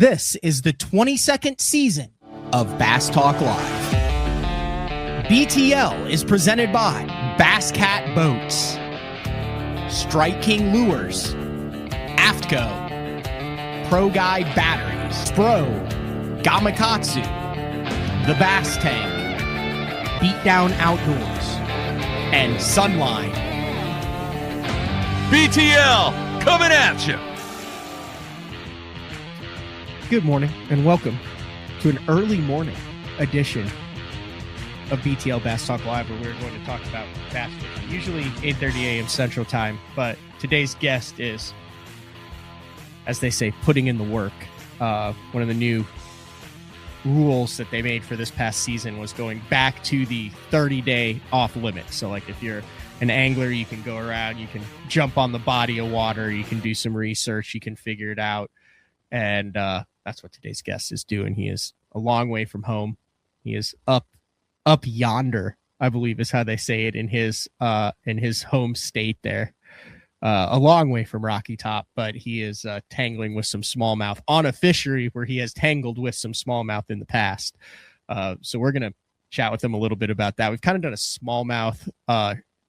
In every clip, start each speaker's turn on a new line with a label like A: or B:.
A: This is the 22nd season of Bass Talk Live. BTL is presented by Bass Cat Boats, Strike King Lures, AFTCO, Pro Guide Batteries, Spro, Gamakatsu, The Bass Tank, Beatdown Outdoors, and Sunline.
B: BTL coming at you.
A: Good morning and welcome to an early morning edition of BTL Bass Talk Live, where we're going to talk about bass fishing. Usually 8:30 a.m. Central Time, but today's guest is, as they say, putting in the work. One of the new rules that they made for this past season was going back to the 30-day off limit. So like if you're an angler, you can go around, you can jump on the body of water, you can do some research, you can figure it out. And that's what today's guest is doing. He is a long way from home. He is up yonder, I believe is how they say it in his home state there. A long way from Rocky Top, but he is tangling with some smallmouth on a fishery where he has tangled with some smallmouth in the past. So we're going to chat with him a little bit about that. We've kind of done a smallmouth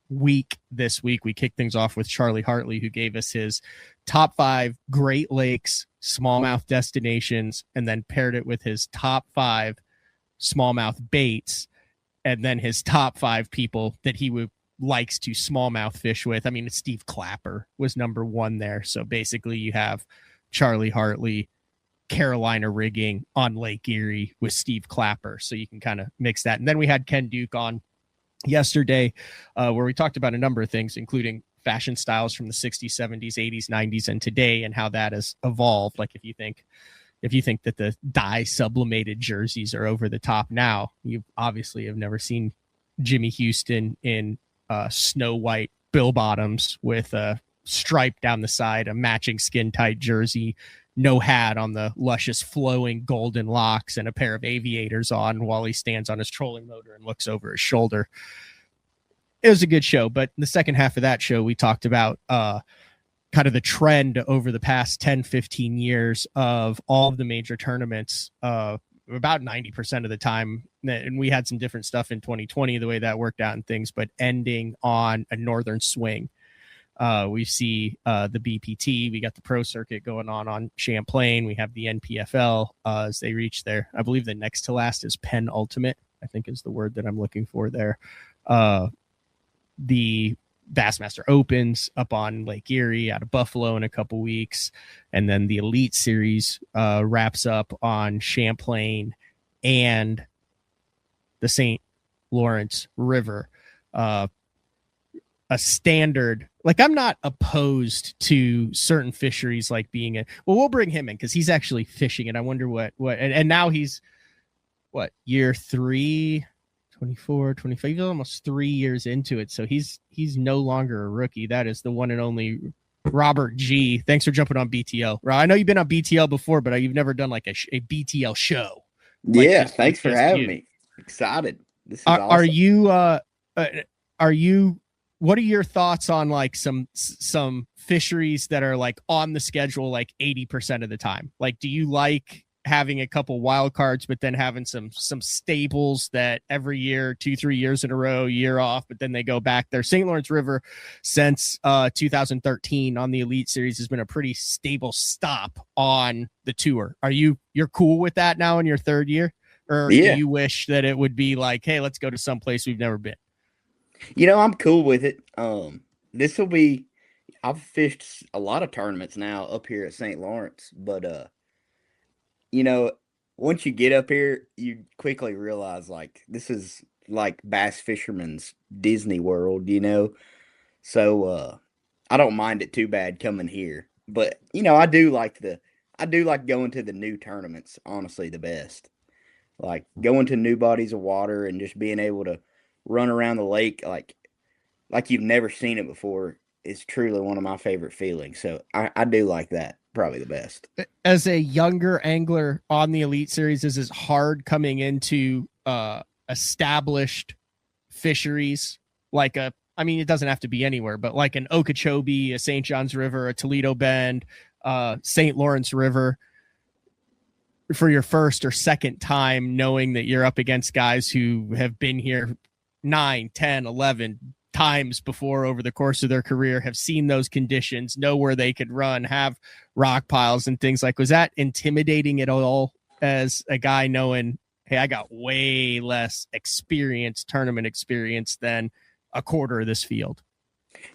A: week this week. We kicked things off with Charlie Hartley, who gave us his top 5 Great Lakes smallmouth destinations, and then paired it with his top 5 smallmouth baits, and then his top 5 people that he likes to smallmouth fish with. I mean, Steve Clapper was number 1 there. So basically you have Charlie Hartley, Carolina rigging on Lake Erie with Steve Clapper. So you can kind of mix that. And then we had Ken Duke on yesterday, where we talked about a number of things, including fashion styles from the 60s, 70s, 80s, 90s, and today, and how that has evolved. Like if you think that the dye sublimated jerseys are over the top now, you obviously have never seen Jimmy Houston in snow white bill bottoms with a stripe down the side, a matching skin tight jersey, no hat on the luscious flowing golden locks, and a pair of aviators on while he stands on his trolling motor and looks over his shoulder. It was a good show, but in the second half of that show, we talked about kind of the trend over the past 10, 15 years of all of the major tournaments, about 90% of the time. And we had some different stuff in 2020, the way that worked out and things, but ending on a northern swing. We see the BPT, we got the pro circuit going on Champlain. We have the NPFL as they reach there. I believe the next to last is penultimate, I think is the word that I'm looking for there. The Bassmaster Opens up on Lake Erie out of Buffalo in a couple weeks. And then the Elite Series wraps up on Champlain and the St. Lawrence River. A standard, like I'm not opposed to certain fisheries like being we'll bring him in because he's actually fishing it. I wonder what and now he's year 3, 24, 25, he's almost 3 years into it. So he's no longer a rookie. That is the one and only Robert G. Thanks for jumping on BTL. I know you've been on BTL before, but you've never done like a BTL show.
C: Yeah, thanks for having me. Excited. This is awesome.
A: Are you what are your thoughts on like some fisheries that are like on the schedule like 80% of the time? Like, do you like having a couple wild cards, but then having some staples that every year, 2-3 years in a row, year off, but then they go back there? St. Lawrence River since 2013 on the Elite Series has been a pretty stable stop on the tour. You're cool with that now in your third year? Or do you wish that it would be like, hey, let's go to some place we've never been?
C: I'm cool with it. I've fished a lot of tournaments now up here at St. Lawrence, but once you get up here, you quickly realize like this is like bass fisherman's Disney World, So I don't mind it too bad coming here. But I do like going to the new tournaments, honestly, the best. Like going to new bodies of water and just being able to run around the lake like you've never seen it before is truly one of my favorite feelings. So I do like that. Probably the best.
A: As a younger angler on the Elite Series, is it hard coming into established fisheries like it doesn't have to be anywhere, but like an Okeechobee, a St. John's River, a Toledo Bend, St. Lawrence River? for your first or second time, knowing that you're up against guys who have been here 9, 10, 11 times before over the course of their career, have seen those conditions, know where they could run, have rock piles and things like, was that intimidating at all as a guy knowing, hey, I got way less experience, tournament experience than a quarter of this field?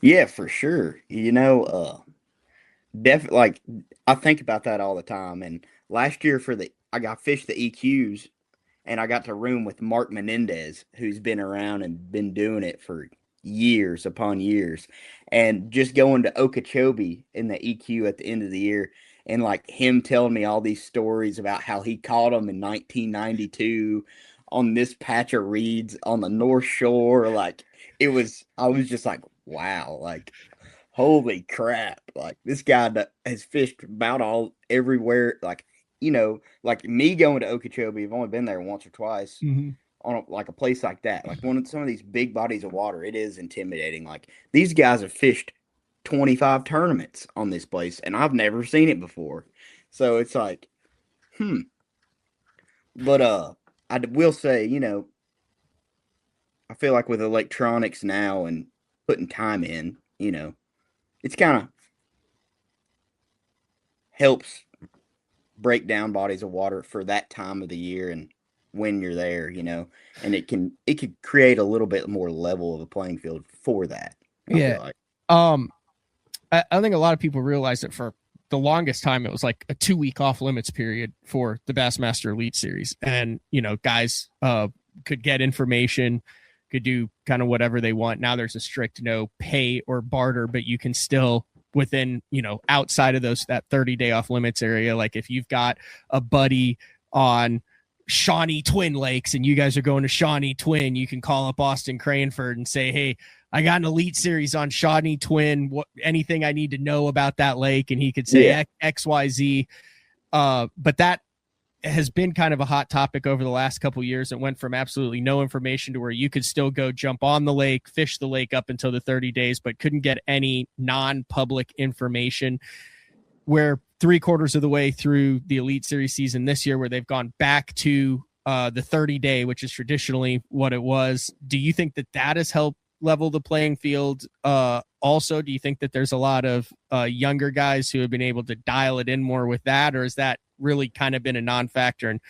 C: Yeah, for sure. Definitely, like, I think about that all the time. And last year I got fished the EQs, and I got to room with Mark Menendez, who's been around and been doing it for years upon years. And just going to Okeechobee in the EQ at the end of the year, and like him telling me all these stories about how he caught them in 1992 on this patch of reeds on the North Shore. Like, I was just like, wow, like, holy crap. Like, this guy that has fished about everywhere. Like, like me going to Okeechobee, I've only been there once or twice on like a place like that. Like some of these big bodies of water, it is intimidating. Like, these guys have fished 25 tournaments on this place, and I've never seen it before. So it's like, But I will say, I feel like with electronics now and putting time in, it's kind of helps break down bodies of water for that time of the year and when you're there, and it could create a little bit more level of a playing field for that. I feel like.
A: I think a lot of people realize that for the longest time, it was like a 2-week off limits period for the Bassmaster Elite Series. And, guys could get information, could do kind of whatever they want. Now there's a strict no pay or barter, but you can still within, outside of that 30-day off limits area. Like if you've got a buddy on Shawnee Twin Lakes and you guys are going to Shawnee Twin, you can call up Austin Cranford and say, hey, I got an Elite Series on Shawnee Twin. Anything I need to know about that lake? And he could say XYZ. But that has been kind of a hot topic over the last couple of years. It went from absolutely no information to where you could still go jump on the lake, fish the lake up until the 30 days, but couldn't get any non-public information. Where 3/4 of the way through the Elite Series season this year, where they've gone back to the 30-day, which is traditionally what it was. Do you think that has helped level the playing field? Also, do you think that there's a lot of younger guys who have been able to dial it in more with that, or has that really kind of been a non-factor, and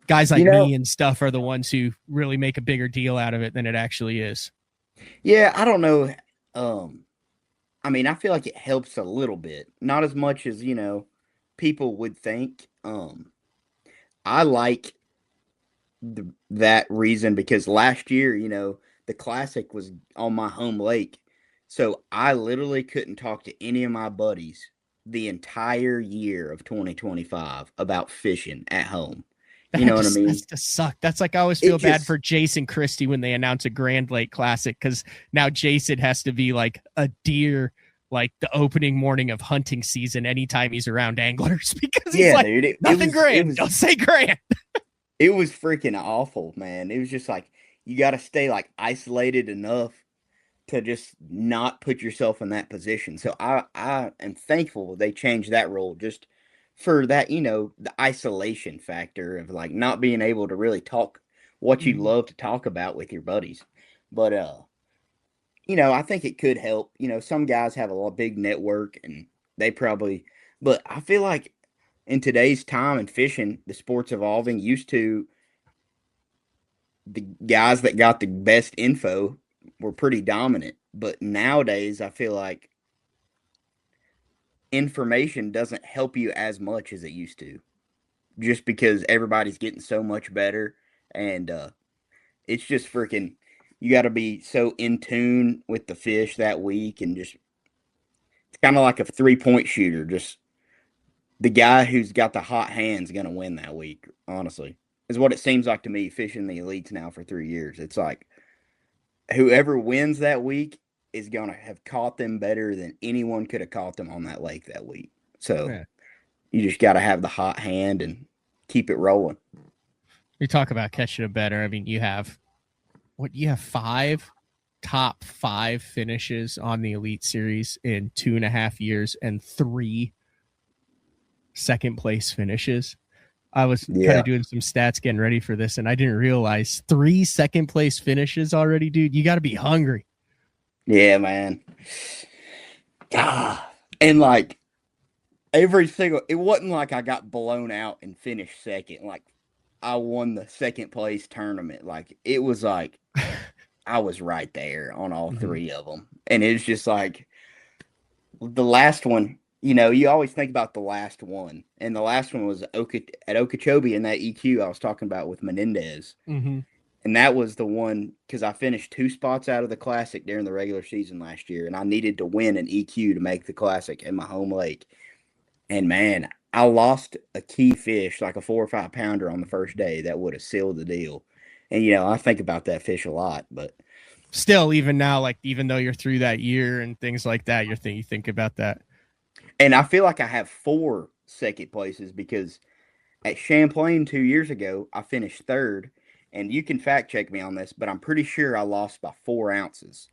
A: guys like me and stuff are the ones who really make a bigger deal out of it than it actually is?
C: Yeah, I don't know. I mean, I feel like it helps a little bit, not as much as, people would think. I like that reason because last year, the Classic was on my home lake. So I literally couldn't talk to any of my buddies the entire year of 2025 about fishing at home. You know what I mean?
A: That's to suck. That's like, I always feel bad for Jason Christie when they announce a Grand Lake Classic, because now Jason has to be like a deer, like the opening morning of hunting season anytime he's around anglers, because he's like, dude, nothing grand. Don't say grand.
C: It was freaking awful, man. It was just like, you got to stay like isolated enough to just not put yourself in that position. So I am thankful they changed that rule just for that, the isolation factor of like not being able to really talk what you love to talk about with your buddies. But, I think it could help. Some guys have a big network and they probably, but I feel like in today's time and fishing, the sport's evolving. Used to, the guys that got the best info were pretty dominant, but nowadays I feel like information doesn't help you as much as it used to, just because everybody's getting so much better, and it's just freaking, you got to be so in tune with the fish that week, and just, it's kind of like a 3-point shooter, just the guy who's got the hot hand's gonna win that week, honestly, is what it seems like to me fishing the elites now for 3 years. It's like whoever wins that week is going to have caught them better than anyone could have caught them on that lake that week. So you just got to have the hot hand and keep it rolling.
A: You talk about catching them better. I mean, you have 5 top 5 finishes on the Elite Series in 2.5 years and 3 second place finishes. I was kind
C: Yeah.
A: of doing some stats getting ready for this, and I didn't realize 3 second place finishes already, dude. You got to be hungry.
C: Yeah, man. Ah, and like every single, it wasn't like I got blown out and finished second. Like I won the second place tournament. Like it was like I was right there on all
A: Mhm.
C: three of them. And it's just like the last one, you know, you always think about the last one. And the last one was at Okeechobee in that EQ I was talking about with Menendez.
A: Mm-hmm.
C: And that was the one because I finished 2 spots out of the Classic during the regular season last year. And I needed to win an EQ to make the Classic in my home lake. And man, I lost a key fish, like a 4 or 5 pounder on the first day that would have sealed the deal. And, you know, I think about that fish a lot, but
A: Still, even now, like even though you're through that year and things like that, you think about that.
C: and I feel like I have 4 second places because at Champlain 2 years ago, I finished third. And you can fact check me on this, but I'm pretty sure I lost by 4 ounces.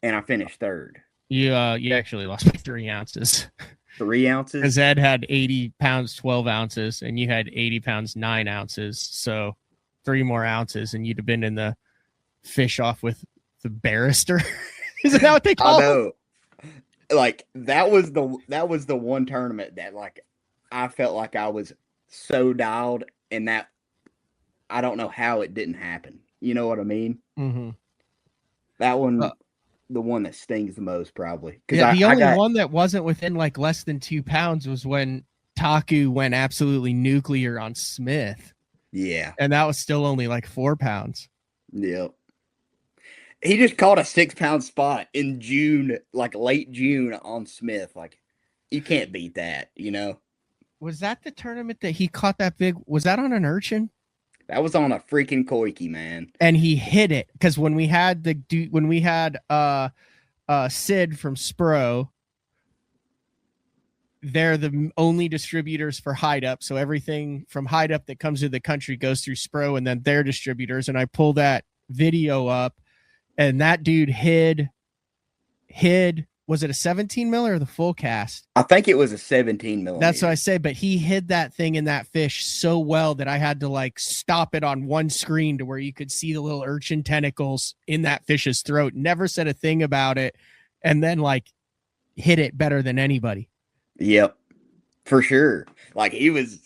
C: And I finished third.
A: You actually lost by 3 ounces.
C: 3 ounces?
A: Because Ed had 80 pounds, 12 ounces, and you had 80 pounds, 9 ounces. So 3 more ounces, and you'd have been in the fish off with the barrister. Isn't that what they call
C: I
A: it?
C: know. Like that was the one tournament that like I felt like I was so dialed and that I don't know how it didn't happen. You know what I mean?
A: Mm-hmm.
C: That one, the one that stings the most probably.
A: Yeah, the only one that wasn't within like less than 2 pounds was when Taku went absolutely nuclear on Smith.
C: Yeah.
A: And that was still only like 4 pounds.
C: Yep. He just caught a 6-pound spot in June, like late June on Smith. Like, you can't beat that, you know?
A: Was that the tournament that he caught that big? Was that on an urchin?
C: That was on a freaking koiki, man.
A: And he hit it because when we had Sid from Spro, they're the only distributors for Hide Up. So everything from Hide Up that comes to the country goes through Spro and then their distributors. And I pull that video up, and that dude hid. Was it a 17 mil or the full cast?
C: I think it was a 17 millimeter.
A: That's what I say, but he hid that thing in that fish so well that I had to like stop it on one screen to where you could see the little urchin tentacles in that fish's throat. Never said a thing about it, and then like hit it better than anybody.
C: Yep, for sure. Like he was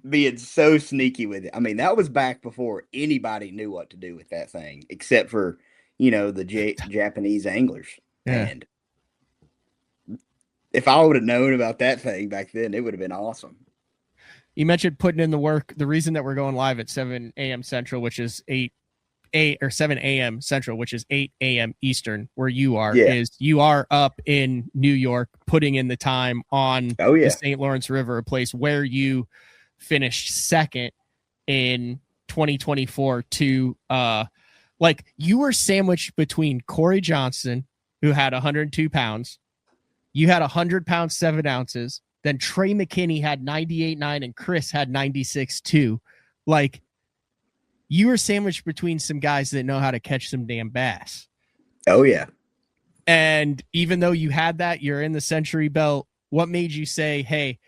C: being so sneaky with it. I mean, that was back before anybody knew what to do with that thing, except for, you know, the Japanese anglers.
A: Yeah.
C: And if I would have known about that thing back then, it would have been awesome.
A: You mentioned putting in the work. The reason that we're going live at 7 a.m. Central, which is 7 a.m. Central, which is 8 a.m. Eastern, where you are, is you are up in New York, putting in the time on the St. Lawrence River, a place where you finished second in 2024 to like you were sandwiched between Corey Johnson, who had 102 pounds. You had 100 pounds, 7 ounces. Then Trey McKinney had 98.9 and Chris had 96.2. Like, you were sandwiched between some guys that know how to catch some damn bass.
C: Oh, yeah.
A: And even though you had that, you're in the Century Belt. What made you say, hey,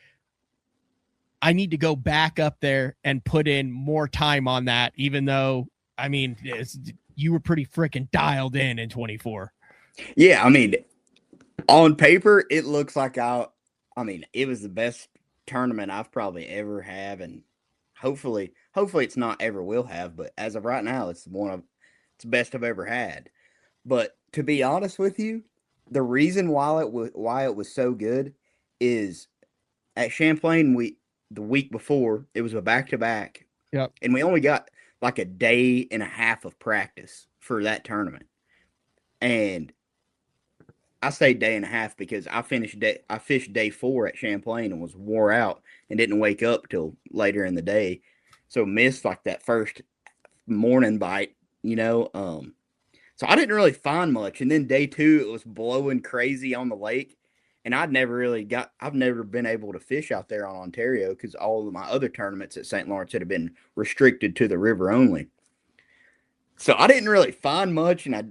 A: I need to go back up there and put in more time on that, even though, I mean, you were pretty freaking dialed in 24.
C: Yeah, I mean, on paper, it looks like I mean, it was the best tournament I've probably ever have, and hopefully it's not ever will have, but as of right now, it's the best I've ever had. But to be honest with you, the reason why it was so good is at Champlain, the week before, it was a back-to-back.
A: Yep.
C: And we only got like a day and a half of practice for that tournament. And I say day and a half because I fished day 4 at Champlain and was wore out and didn't wake up till later in the day. So missed like that first morning bite, you know. So I didn't really find much. And then day 2, it was blowing crazy on the lake. And I've never been able to fish out there on Ontario because all of my other tournaments at St. Lawrence had been restricted to the river only. So I didn't really find much, and I,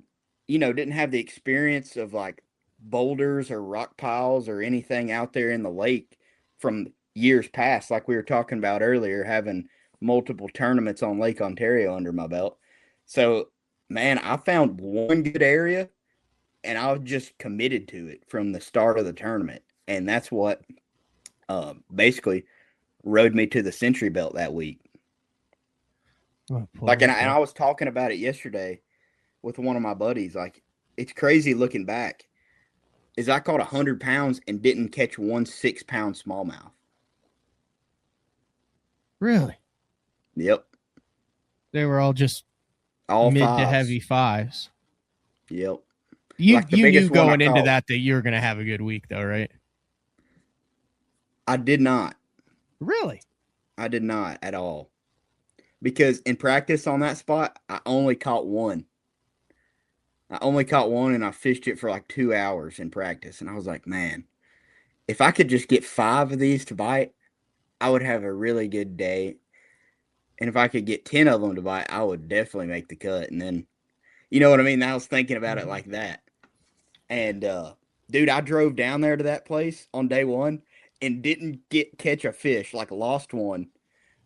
C: didn't have the experience of like boulders or rock piles or anything out there in the lake from years past, like we were talking about earlier, having multiple tournaments on Lake Ontario under my belt. So, man, I found one good area and I was just committed to it from the start of the tournament. And that's what basically rode me to the Century Belt that week. Like, and I was talking about it yesterday with one of my buddies. Like, it's crazy looking back. Is I caught 100 pounds and didn't catch 1 6-pound smallmouth.
A: Really?
C: Yep.
A: They were all just
C: All
A: mid
C: fives.
A: to heavy fives.
C: Yep.
A: You
C: Like the
A: you knew
C: biggest one I
A: going into
C: caught.
A: that you were going to have a good week, though, right?
C: I did not.
A: Really?
C: I did not at all. Because in practice on that spot, I only caught one. I only caught one and I fished it for like 2 hours in practice. And I was like, man, if I could just get 5 of these to bite, I would have a really good day. And if I could get 10 of them to bite, I would definitely make the cut. And then, you know what I mean? I was thinking about it like that. And, dude, I drove down there to that place on day one and didn't catch a fish, like lost one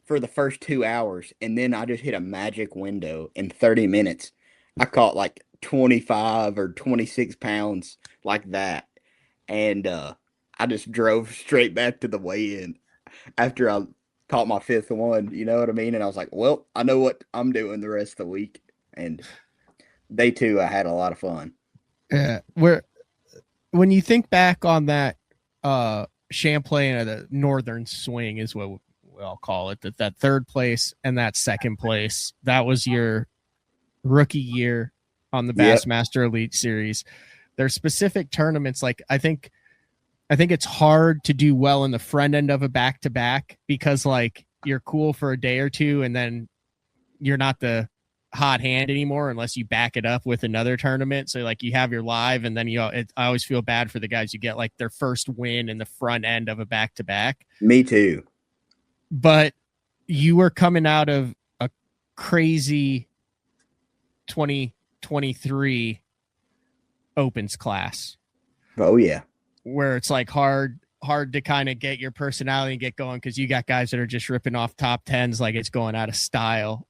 C: for the first 2 hours. And then I just hit a magic window in 30 minutes. I caught like 25 or 26 pounds like that. And I just drove straight back to the weigh-in after I caught my 5th one. You know what I mean? And I was like, well, I know what I'm doing the rest of the week. And day 2, I had a lot of fun.
A: Yeah. When you think back on that Champlain or the Northern Swing is what we'll call it, that third place and that second place, that was your rookie year on the Bassmaster Elite Series. There's specific tournaments, like I think it's hard to do well in the front end of a back-to-back because like you're cool for a day or two and then you're not the hot hand anymore unless you back it up with another tournament. So like you have your live and then I always feel bad for the guys who get like their first win in the front end of a back-to-back.
C: Me too.
A: But you were coming out of a crazy 2023 opens class.
C: Oh yeah.
A: Where it's like hard to kind of get your personality and get going because you got guys that are just ripping off top 10s like it's going out of style.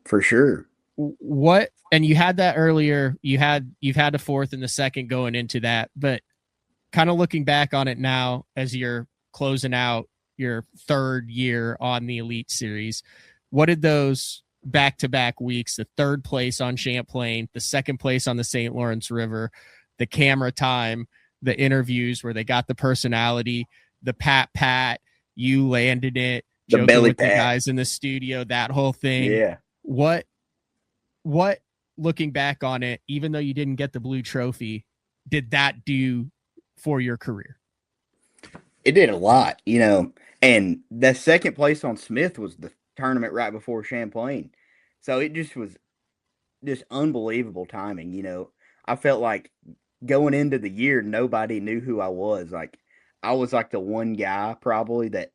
C: For sure.
A: What, and you had that earlier, you've had the 4th and the 2nd going into that, but kind of looking back on it now as you're closing out your 3rd year on the Elite Series, what did those back-to-back weeks, the 3rd place on Champlain, the 2nd place on the St. Lawrence River, the camera time, the interviews where they got the personality, the pat, you landed it,
C: the
A: joking
C: belly
A: with
C: pat.
A: the guys in the studio, that whole thing.
C: Yeah.
A: What looking back on it, even though you didn't get the blue trophy, did that do for your career?
C: It did a lot, you know, and the 2nd place on Smith was the tournament right before Champlain. So it just was just unbelievable timing, you know. I felt like going into the year, nobody knew who I was. Like, I was like the one guy probably that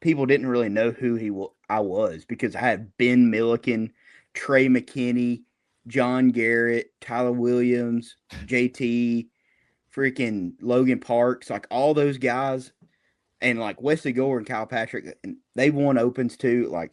C: people didn't really know who I was because I had Ben Milliken, Trey McKinney, John Garrett, Tyler Williams, JT, freaking Logan Parks, like all those guys, and like Wesley Gore and Kyle Patrick, and they won opens too. Like,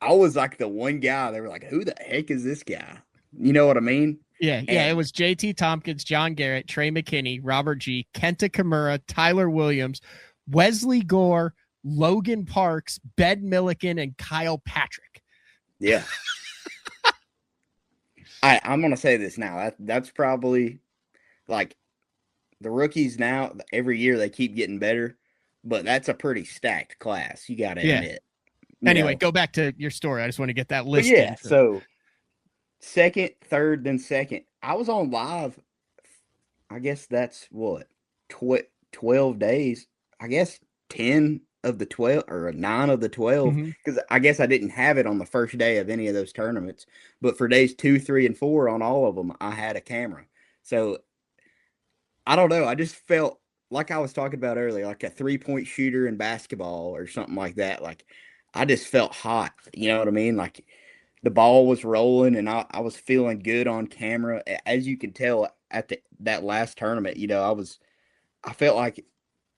C: I was like the one guy. They were like, who the heck is this guy? You know what I mean?
A: Yeah, it was JT Tompkins, John Garrett, Trey McKinney, Robert G, Kenta Kimura, Tyler Williams, Wesley Gore, Logan Parks, Ben Milliken, and Kyle Patrick.
C: Yeah. I'm going to say this now. That's probably like the rookies now, every year they keep getting better, but that's a pretty stacked class. You got to admit.
A: Anyway, go back to your story. I just want to get that list.
C: Yeah. So 2nd, 3rd, then 2nd. I was on live. I guess that's what 12 days. I guess 10 of the 12 or 9 of the 12 because I guess I didn't have it on the first day of any of those tournaments, but for days 2, 3, and 4 on all of them, I had a camera. So I don't know. I just felt like I was talking about earlier, like a 3-point shooter in basketball or something like that. Like, I just felt hot. You know what I mean? Like, the ball was rolling and I was feeling good on camera. As you can tell at that last tournament, you know, I felt like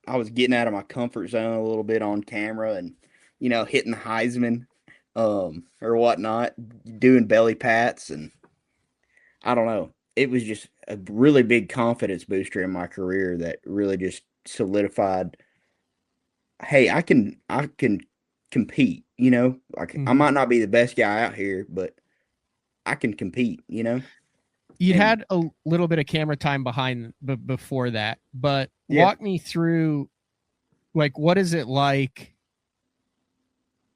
C: I was getting out of my comfort zone a little bit on camera and, hitting the Heisman, or whatnot, doing belly pats. And I don't know. It was just a really big confidence booster in my career that really just solidified, hey, I can compete, like I
A: Mhm.
C: might not be the best guy out here, but I can compete.
A: You'd
C: And
A: had a little bit of camera time before that, but
C: yeah,
A: walk me through, like, what is it like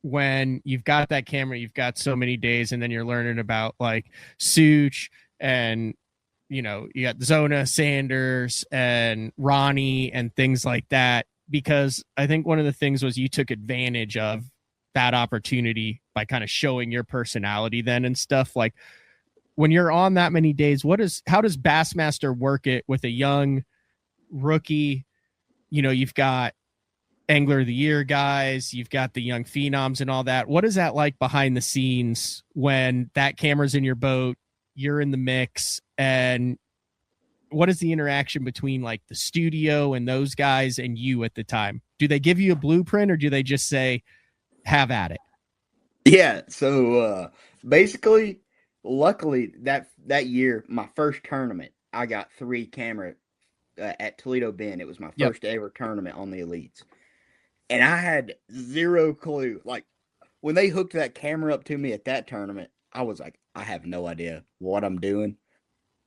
A: when you've got that camera, you've got so many days, and then you're learning about like Such and you got Zona Sanders and Ronnie and things like that. Because I think one of the things was you took advantage of that opportunity by kind of showing your personality then and stuff. Like when you're on that many days, how does Bassmaster work it with a young rookie? You've got Angler of the Year guys, you've got the young phenoms and all that. What is that like behind the scenes when that camera's in your boat, you're in the mix, and what is the interaction between like the studio and those guys and you at the time? Do they give you a blueprint or do they just say, have at it?
C: yeah. So basically, luckily that year, my first tournament, I got 3 camera at Toledo Bend. It was my
A: Yep.
C: first ever tournament on the elites, and I had zero clue. Like when they hooked that camera up to me at that tournament, I was like, I have no idea what I'm doing,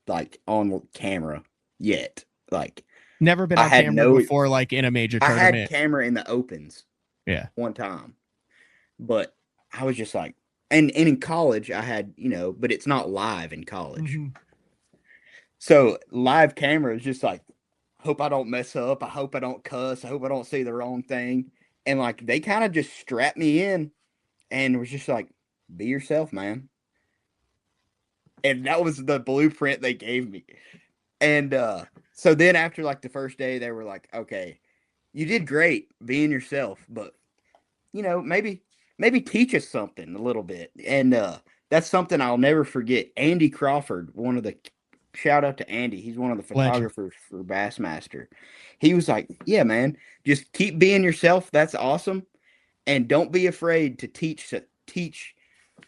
C: like on camera yet. Like
A: Never been
C: I
A: on
C: had
A: camera
C: no,
A: before, like in a major
C: I had
A: tournament.
C: camera in the opens
A: Yeah.
C: one time, but I was just like, and in college I had, but it's not live in college.
A: Mm-hmm.
C: So live camera is just like, hope I don't mess up. I hope I don't cuss. I hope I don't say the wrong thing. And like they kind of just strapped me in and was just like, be yourself, man. And that was the blueprint they gave me. And so then after like the first day, they were like, okay, you did great being yourself, but maybe teach us something a little bit. And that's something I'll never forget. Andy Crawford, one of the shout out to Andy, he's one of the
A: Legend.
C: photographers for Bassmaster. He was like, yeah, man, just keep being yourself. That's awesome. And don't be afraid to teach.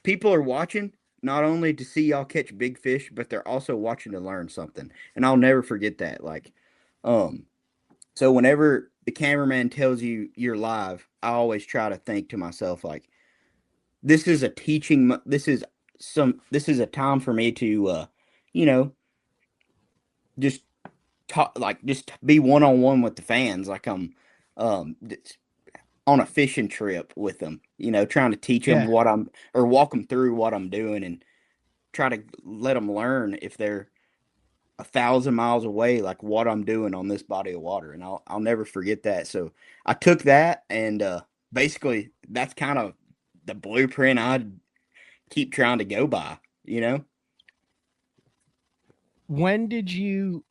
C: People are watching not only to see y'all catch big fish, but they're also watching to learn something. And I'll never forget that. Like, um, so whenever the cameraman tells you you're live, I always try to think to myself like, this is a teaching. This is a time for me to, you know, just talk, like just be one on one with the fans, like I'm, um, on a fishing trip with them. Trying to teach them
A: Yeah.
C: what I'm or walk them through what I'm doing and try to let them learn if they're 1,000 miles away, like what I'm doing on this body of water. And I'll never forget that. So I took that and basically that's kind of the blueprint I keep trying to go by, you know?
A: When did you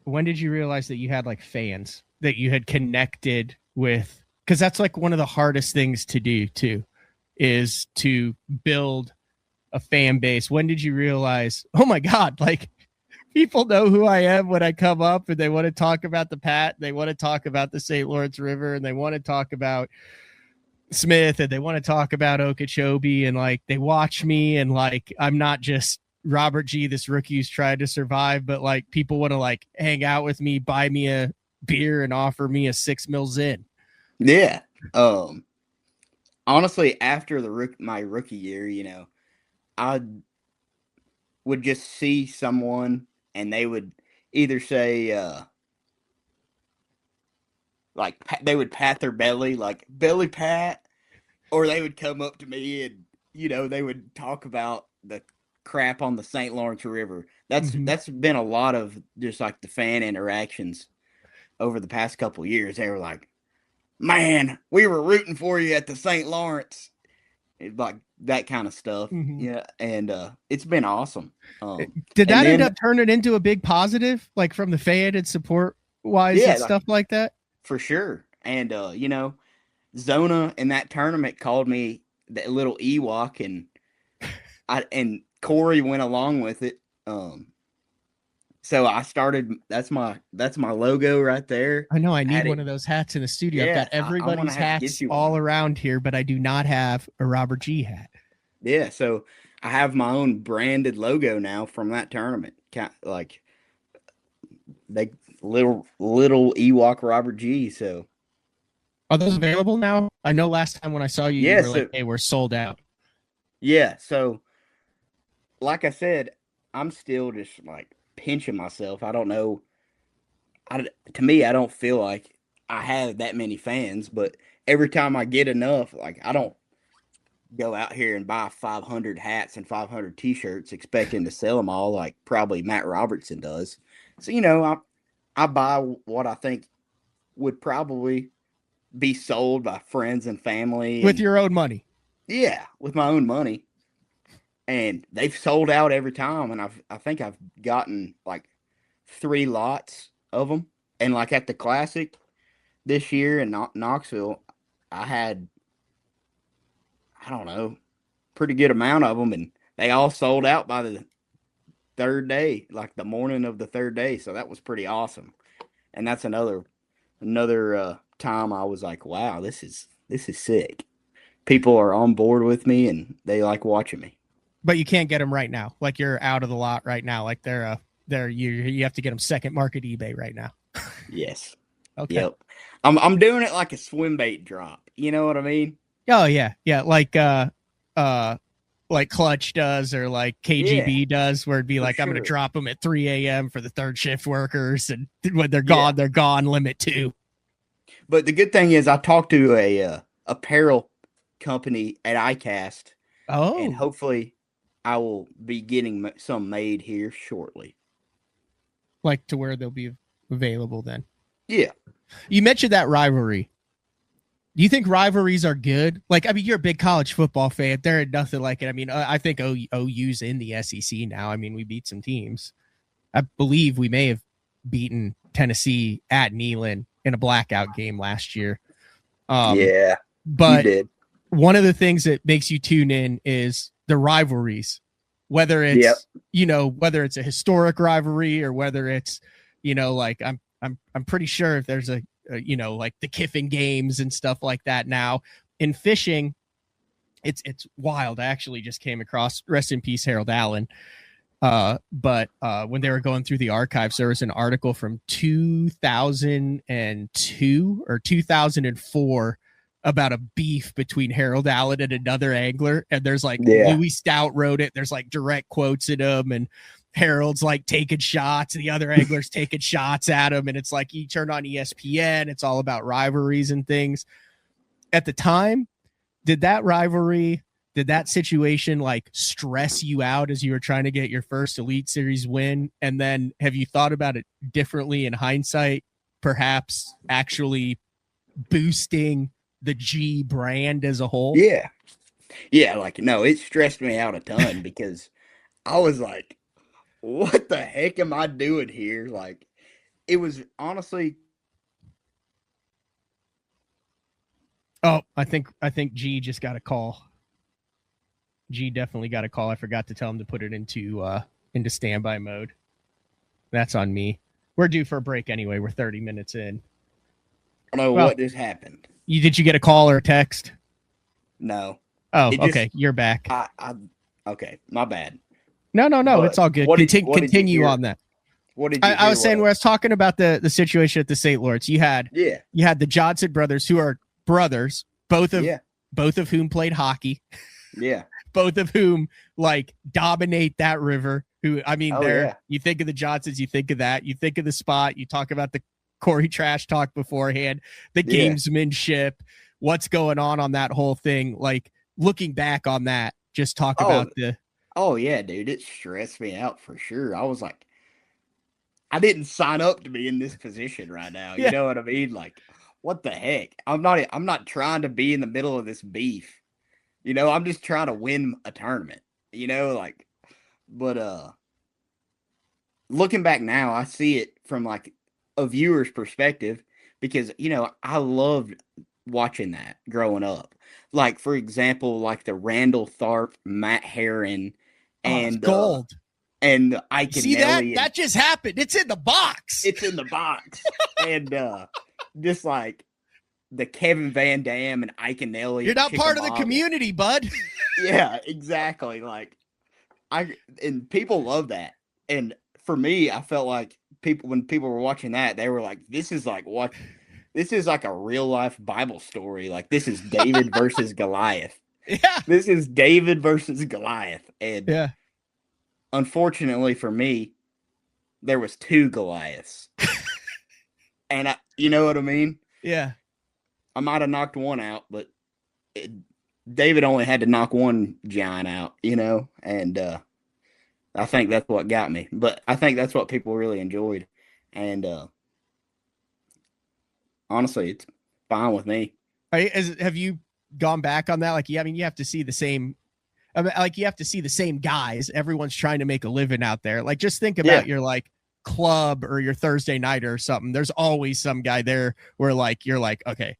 A: realize that you had like fans that you had connected with? Because that's like one of the hardest things to do too, is to build a fan base. When did you realize, oh my God, like people know who I am when I come up and they want to talk about the Pat, they want to talk about the St. Lawrence River, and they want to talk about Smith, and they want to talk about Okeechobee, and like they watch me, and like I'm not just Robert G, this rookie who's tried to survive, but like people want to like hang out with me, buy me a beer, and offer me a 6 mils in.
C: Yeah. Um, Honestly, after my rookie year, I would just see someone and they would either say, like they would pat their belly, like belly pat, or they would come up to me and they would talk about the crap on the St. Lawrence River. That's
A: Mm-hmm.
C: that's been a lot of just like the fan interactions over the past couple of years. They were like, "Man, we were rooting for you at the St. Lawrence," like that kind of stuff.
A: Mm-hmm.
C: Yeah, and it's been awesome.
A: Did
C: And
A: that end
C: then
A: up turning into a big positive, like from the fan and support wise
C: yeah,
A: and
C: like
A: stuff like that?
C: for sure. And Zona in that tournament called me the little Ewok, and Corey went along with it. So I started. That's my logo right there.
A: I know I
C: I
A: need
C: had
A: one
C: it.
A: of those hats in the studio. I've
C: Yeah,
A: got
C: I'm gonna
A: everybody's
C: have to get
A: hats
C: you
A: all
C: one.
A: around here, but I do not have a Robert G hat.
C: Yeah, so I have my own branded logo now from that tournament. Like they little Ewok Robert G. So
A: Are those available now? I know last time when I saw you, you
C: yeah,
A: were like,
C: so
A: "Hey, we're sold out."
C: yeah, so like I said, I'm still just like pinching myself. I don't know. To me, I don't feel like I have that many fans, but every time I get enough, like I don't go out here and buy 500 hats and 500 t-shirts expecting to sell them all like probably Matt Robertson does. So, I buy what I think would probably be sold by friends and family
A: With
C: and
A: your own money.
C: yeah, with my own money. And they've sold out every time and I think I've gotten like 3 lots of them. And like at the classic this year in Knoxville, I had I don't know, pretty good amount of them and they all sold out by the third day, like the morning of the third day. So that was pretty awesome. And that's another time I was like, wow, this is sick. People are on board with me and they like watching me.
A: But you can't get them right now. Like you're out of the lot right now. Like they're you have to get them second market eBay right now.
C: Yes.
A: Okay.
C: Yep. I'm doing it like a swim bait drop. You know what I mean?
A: Oh yeah, yeah. Uh, like Clutch does or like
C: Yeah,
A: KGB does, where it'd be
C: for
A: like I'm going to
C: sure.
A: drop them at 3 a.m. for the third shift workers, and when
C: Yeah.
A: they're gone. Limit 2.
C: But the good thing is I talked to a apparel company at ICAST and
A: Oh,
C: hopefully I will be getting some made here shortly.
A: like to where they'll be available then.
C: Yeah.
A: You mentioned that rivalry. Do you think rivalries are good? Like, I mean, you're a big college football fan. There ain't nothing like it. I mean, I think OU's in the SEC now. I mean, we beat some teams. I believe we may have beaten Tennessee at Neyland in a blackout game last year.
C: Yeah. You
A: But
C: did.
A: one of the things that makes you tune in is the rivalries, whether
C: Yep.
A: it's whether it's a historic rivalry or whether it's like I'm pretty sure if there's a like the Kiffin games and stuff like that now in fishing. It's wild. I actually just came across, rest in peace, Harold Allen. But when they were going through the archives, there was an article from 2002 or 2004 about a beef between Harold Allen and another angler. And there's like
C: Yeah.
A: Louis Stout wrote it. There's like direct quotes in them, and Harold's like taking shots, and the other anglers taking shots at him. And it's like he turned on ESPN. It's all about rivalries and things. At the time, did that situation like stress you out as you were trying to get your first Elite Series win? And then have you thought about it differently in hindsight, perhaps actually boosting the G brand as a whole?
C: Yeah. Yeah. Like, no, it stressed me out a ton because I was like, what the heck am I doing here? Like, it was honestly,
A: Oh, I think G just got a call. G definitely got a call. I forgot to tell him to put it into standby mode. That's on me. We're due for a break anyway. We're 30 minutes in.
C: I don't know
A: Well,
C: what just happened.
A: did you get a call or a text?
C: No.
A: Oh,
C: It just,
A: okay. You're back.
C: okay, my bad.
A: No,
C: But
A: it's all good.
C: what did you
A: Continue
C: hear?
A: on that.
C: What did you
A: I
C: hear?
A: was saying, when I was talking about the situation at the St. Lawrence, you had
C: Yeah.
A: the Johnson brothers, who are brothers, both of whom played hockey,
C: Yeah.
A: both of whom like dominate that river. Who, I mean,
C: Oh, yeah.
A: you think of the Johnsons, you think of that, you think of the spot, you talk about the Corey trash talk beforehand, the
C: Yeah.
A: gamesmanship, what's going on that whole thing. Like looking back on that, just talk
C: Oh,
A: about the
C: oh yeah, dude. It stressed me out for sure. I was like, I didn't sign up to be in this position right now. You
A: Yeah.
C: know what I mean? Like, what the heck? I'm not trying to be in the middle of this beef. I'm just trying to win a tournament. Like, but looking back now, I see it from like a viewer's perspective because I loved watching that growing up. Like, for example, like the Randall Tharp, Matt Heron,
A: it's
C: and
A: gold.
C: and Ike
A: See
C: and
A: that?
C: Nelly.
A: That just happened. It's in the box.
C: It's in the box. And just like the Kevin Van Dam and Ike and Nelly.
A: You're not part of the
C: Chickamauga.
A: community, bud.
C: Yeah, exactly. Like and people love that. And for me, I felt like when people were watching that, they were like, this is like a real life Bible story. Like this is David versus Goliath.
A: Yeah.
C: This is David versus Goliath. And
A: Yeah.
C: unfortunately for me, there was 2 Goliaths. And you know what I mean?
A: Yeah.
C: I might have knocked one out, but David only had to knock one giant out, and I think that's what got me. But I think that's what people really enjoyed. And honestly, it's fine with me.
A: Have you gone back on that? Like, yeah, I mean, you have to see the same. I mean, like, you have to see the same guys. Everyone's trying to make a living out there. Like, just think about your like club or your Thursday nighter or something. There's always some guy there where like you're like, okay,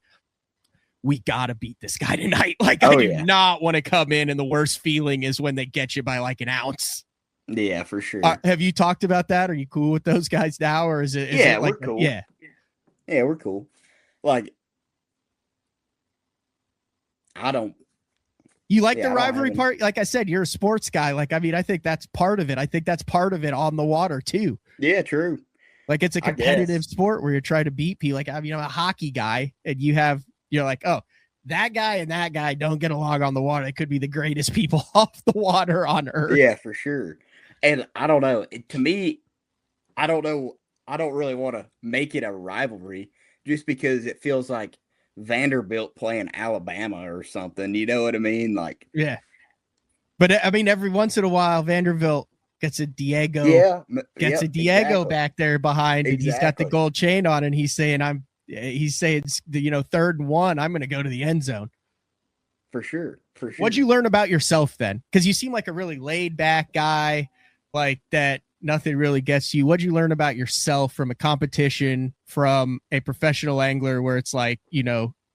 A: we gotta beat this guy tonight. Like, I do not want to come in, and the worst feeling is when they get you by like an ounce.
C: Yeah, for sure.
A: Have you talked about that? Are you cool with those guys now, or is it?
C: Yeah,
A: like,
C: we're cool.
A: Yeah,
C: we're cool. Like, I don't.
A: You like the rivalry part? Like I said, you're a sports guy. Like, I mean, I think that's part of it. I think that's part of it on the water too.
C: Yeah, true.
A: Like, it's a competitive sport where you're trying to beat people. Like, I mean, I'm a hockey guy, and you're like, oh, that guy and that guy don't get along on the water. They could be the greatest people off the water on earth.
C: Yeah, for sure. And I don't know. To me, I don't know. I don't really want to make it a rivalry just because it feels like Vanderbilt playing Alabama or something. You know what I mean? Like,
A: yeah. But I mean, every once in a while, Vanderbilt gets a Diego.
C: Yeah,
A: gets a Diego back there behind, and he's got the gold chain on, and he's saying, it's 3rd and 1. I'm going to go to the end zone.
C: For sure.
A: What'd you learn about yourself then? Because you seem like a really laid back guy, like that. Nothing really gets you. What'd you learn about yourself from a competition, from a professional angler where it's like,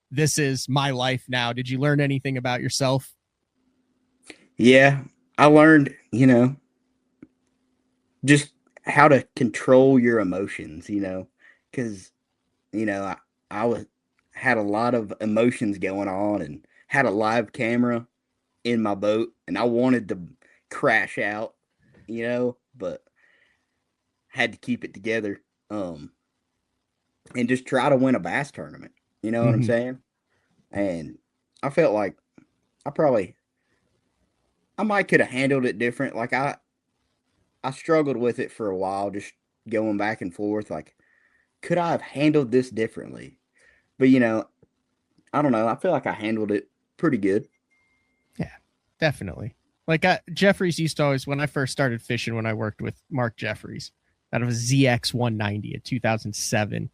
A: this is my life now? Did you learn anything about yourself?
C: Yeah, I learned, just how to control your emotions, because, I had a lot of emotions going on and had a live camera in my boat, and I wanted to crash out, but had to keep it together, and just try to win a bass tournament. You know what I'm saying? And I felt like I might could have handled it different. Like I struggled with it for a while, just going back and forth. Like, could I have handled this differently? But I don't know. I feel like I handled it pretty good.
A: Yeah, definitely. Like Jeffries used to always, when I first started fishing, when I worked with Mark Jeffries, out of a ZX 190, a 2007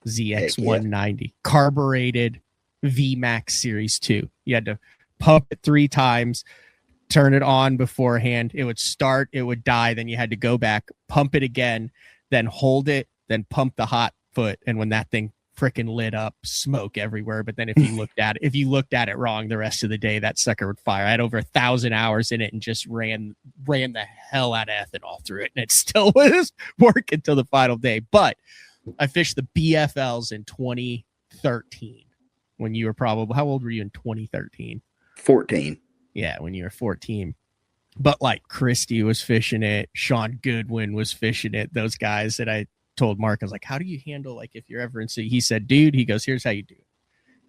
A: ZX 190, carbureted VMAX Series 2. You had to pump it 3 times, turn it on beforehand. It would start, it would die. Then you had to go back, pump it again, then hold it, then pump the hot foot. And when that thing freaking lit up, smoke everywhere. But then if you looked at it wrong the rest of the day, that sucker would fire. I had over 1,000 hours in it and just ran the hell out of ethanol through it, and it still was working till the final day. But I fished the BFLs in 2013 when you were probably, how old were you in 2013?
C: 14.
A: Yeah, when you were 14. But like Christie was fishing it, Sean Goodwin was fishing it, those guys that I told Mark, I was like, how do you handle, like, if you're ever in sea? He said, dude, he goes, here's how you do it.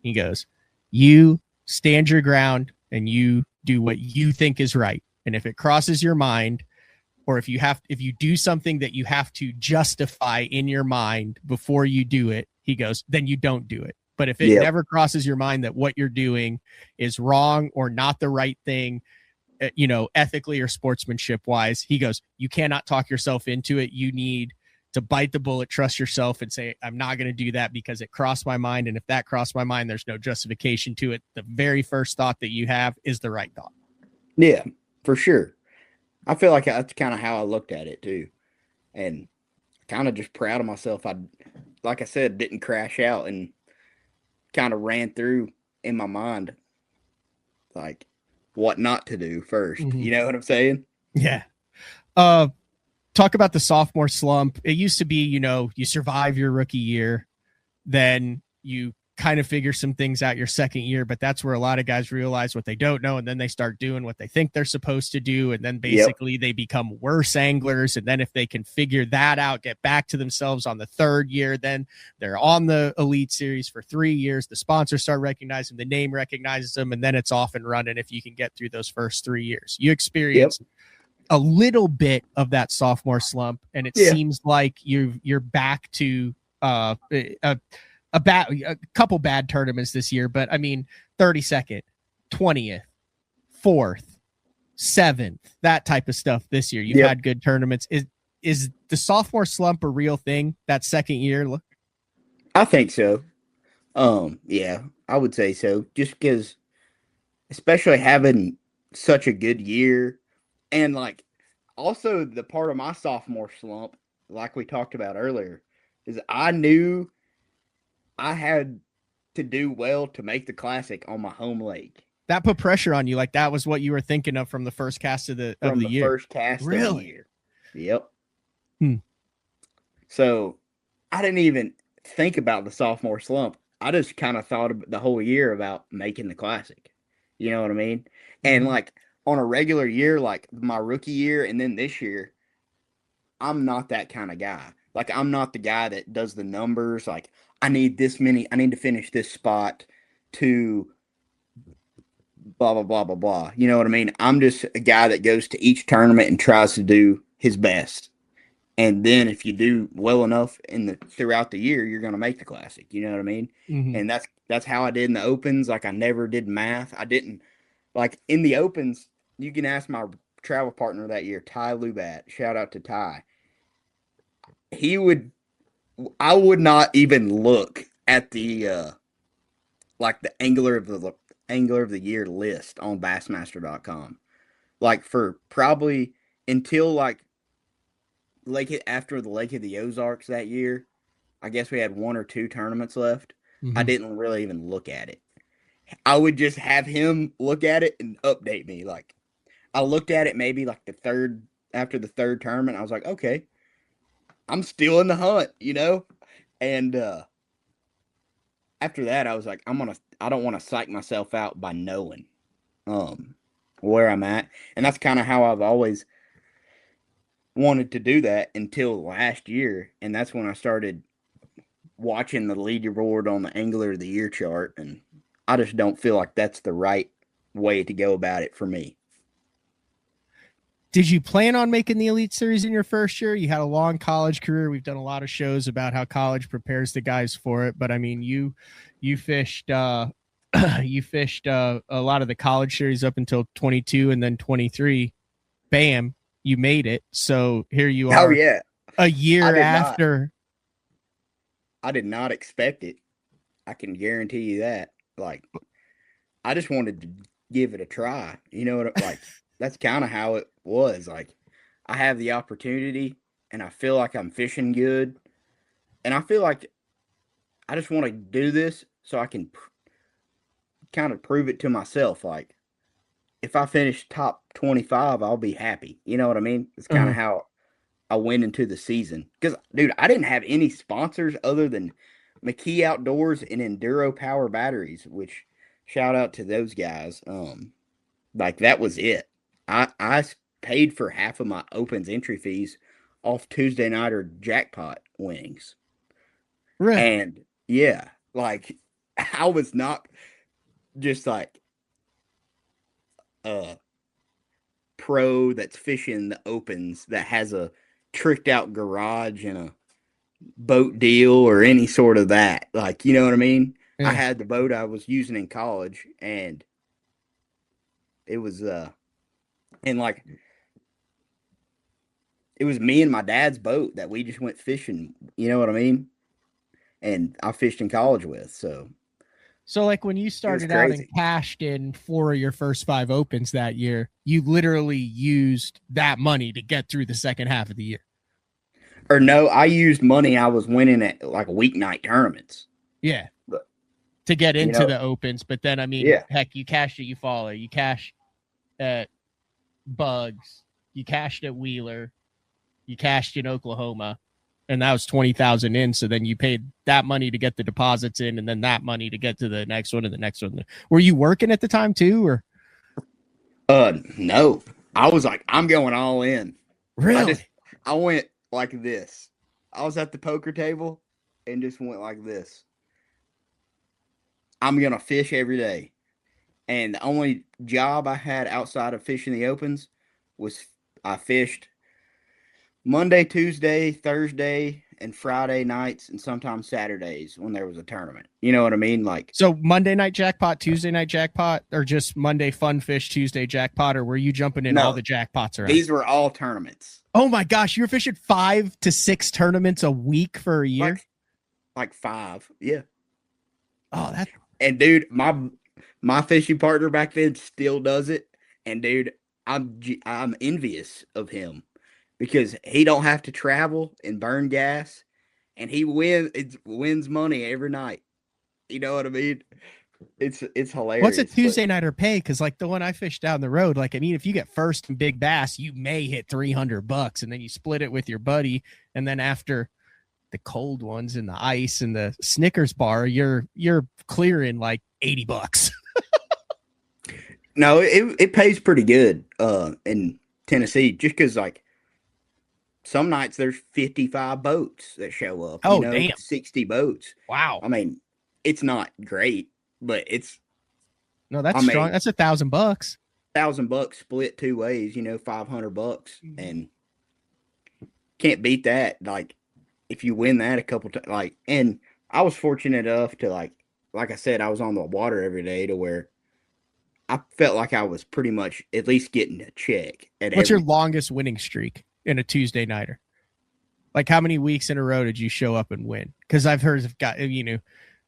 A: He goes, you stand your ground and you do what you think is right. And if it crosses your mind, or if you do something that you have to justify in your mind before you do it, he goes, then you don't do it. But if it never crosses your mind that what you're doing is wrong or not the right thing, ethically or sportsmanship wise, he goes, you cannot talk yourself into it. You need to bite the bullet, trust yourself, and say, I'm not going to do that because it crossed my mind. And if that crossed my mind, there's no justification to it. The very first thought that you have is the right thought.
C: Yeah, for sure. I feel like that's kind of how I looked at it too. And kind of just proud of myself. Like I said, didn't crash out and kind of ran through in my mind, like, what not to do first. You know what I'm saying?
A: Yeah. Talk about the sophomore slump. It used to be, you survive your rookie year, then you kind of figure some things out your second year, but that's where a lot of guys realize what they don't know, and then they start doing what they think they're supposed to do, and then basically they become worse anglers. And then if they can figure that out, get back to themselves on the third year, then they're on the Elite Series for 3 years. The sponsors start recognizing them, the name recognizes them, and then it's off and running if you can get through those first 3 years. You experience a little bit of that sophomore slump, and it seems like you're back to a couple bad tournaments this year, but I mean 32nd, 20th, 4th, 7th, that type of stuff this year. You've had good tournaments. Is the sophomore slump a real thing that second year?
C: I think so. Yeah, I would say so. Just because, especially having such a good year, and like also the part of my sophomore slump, like we talked about earlier, is I knew I had to do well to make the Classic on my home lake.
A: That put pressure on you. Like that was what you were thinking of from the first cast of the year.
C: First cast of the year. Yep.
A: Hmm.
C: So I didn't even think about the sophomore slump. I just kind of thought the whole year about making the Classic. You know what I mean? And like on a regular year, like my rookie year and then this year, I'm not that kind of guy. Like I'm not the guy that does the numbers. Like I need this many, I need to finish this spot to blah, blah, blah, blah, blah. You know what I mean? I'm just a guy that goes to each tournament and tries to do his best. And then if you do well enough throughout the year, you're going to make the Classic. You know what I mean?
A: Mm-hmm.
C: And that's how I did in the Opens. Like I never did math. I didn't like in the Opens. You can ask my travel partner that year, Ty Lubat. Shout out to Ty. I would not even look at the like the angler of the year list on Bassmaster.com. Like for probably until like after the Lake of the Ozarks that year, I guess we had 1 or 2 tournaments left.
A: Mm-hmm.
C: I didn't really even look at it. I would just have him look at it and update me. Like I looked at it maybe like after the third tournament. I was like, okay, I'm still in the hunt, you know? And after that, I was like, I don't want to psych myself out by knowing where I'm at. And that's kind of how I've always wanted to do that until last year. And that's when I started watching the leaderboard on the Angler of the Year chart. And I just don't feel like that's the right way to go about it for me.
A: Did you plan on making the Elite Series in your first year? You had a long college career. We've done a lot of shows about how college prepares the guys for it. But I mean, you fished you fished a lot of the college series up until 22, and then 23, bam, you made it. So here you are.
C: Oh yeah,
A: a year after.
C: I did not expect it. I can guarantee you that. Like, I just wanted to give it a try. You know what? Like. That's kind of how it was. Like, I have the opportunity and I feel like I'm fishing good. And I feel like I just want to do this so I can kind of prove it to myself. Like, if I finish top 25, I'll be happy. You know what I mean? It's kind of how I went into the season. Because, dude, I didn't have any sponsors other than McKee Outdoors and Enduro Power Batteries, which shout out to those guys. Like, that was it. I paid for half of my Opens entry fees off Tuesday Nighter jackpot winnings.
A: Right.
C: And yeah, like I was not just like a pro that's fishing the Opens that has a tricked out garage and a boat deal or any sort of that. Like, you know what I mean? Yeah. I had the boat I was using in college, and it was and like it was me and my dad's boat that we just went fishing, you know what I mean? And I fished in college with. So
A: like when you started out and cashed in 4 of your first 5 Opens that year, you literally used that money to get through the second half of the year.
C: Or no, I used money I was winning at like weeknight tournaments.
A: Yeah. But, to get into the Opens. But then, I mean, heck, you cash it, you follow. You cash at Bugs, you cashed at Wheeler, you cashed in Oklahoma, and that was 20,000 in. So then you paid that money to get the deposits in, and then that money to get to the next one and the next one. Were you working at the time too, or
C: No. I was like, I'm going all in.
A: really?
C: I went like this. I was at the poker table and just went like this. I'm gonna fish every day. And the only job I had outside of fishing the opens was I fished Monday, Tuesday, Thursday, and Friday nights, and sometimes Saturdays when there was a tournament. You know what I mean? Like,
A: So Monday night jackpot, Tuesday night jackpot, or just Monday fun fish, Tuesday jackpot, or were you jumping in
C: No,
A: all the jackpots around?
C: these were all tournaments.
A: Oh my gosh, you were fishing 5 to 6 tournaments a week for a year?
C: Like 5. Yeah.
A: Oh, that
C: And dude, my fishing partner back then still does it. And dude, I'm envious of him because he don't have to travel and burn gas, and he wins money every night. You know what I mean? It's hilarious.
A: what's a Tuesday nighter pay? Because like the one I fished down the road, like I mean, if you get first in big bass, you may hit $300, and then you split it with your buddy, and then after the cold ones and the ice and the Snickers bar, you're clearing like $80.
C: No, it pays pretty good in Tennessee just because like some nights there's 55 boats that show up.
A: Oh, damn.
C: 60 boats.
A: Wow.
C: I mean, it's not great, but it's
A: No, that's
C: I mean,
A: strong. That's $1,000.
C: $1,000 split 2 ways, $500
A: Mhm.
C: and can't beat that. Like if you win that a couple times, like, and I was fortunate enough to like I said, I was on the water every day to where I felt like I was pretty much at least getting a check at
A: What's your
C: every.
A: longest winning streak in a Tuesday nighter? Like how many weeks in a row did you show up and win? Because I've heard of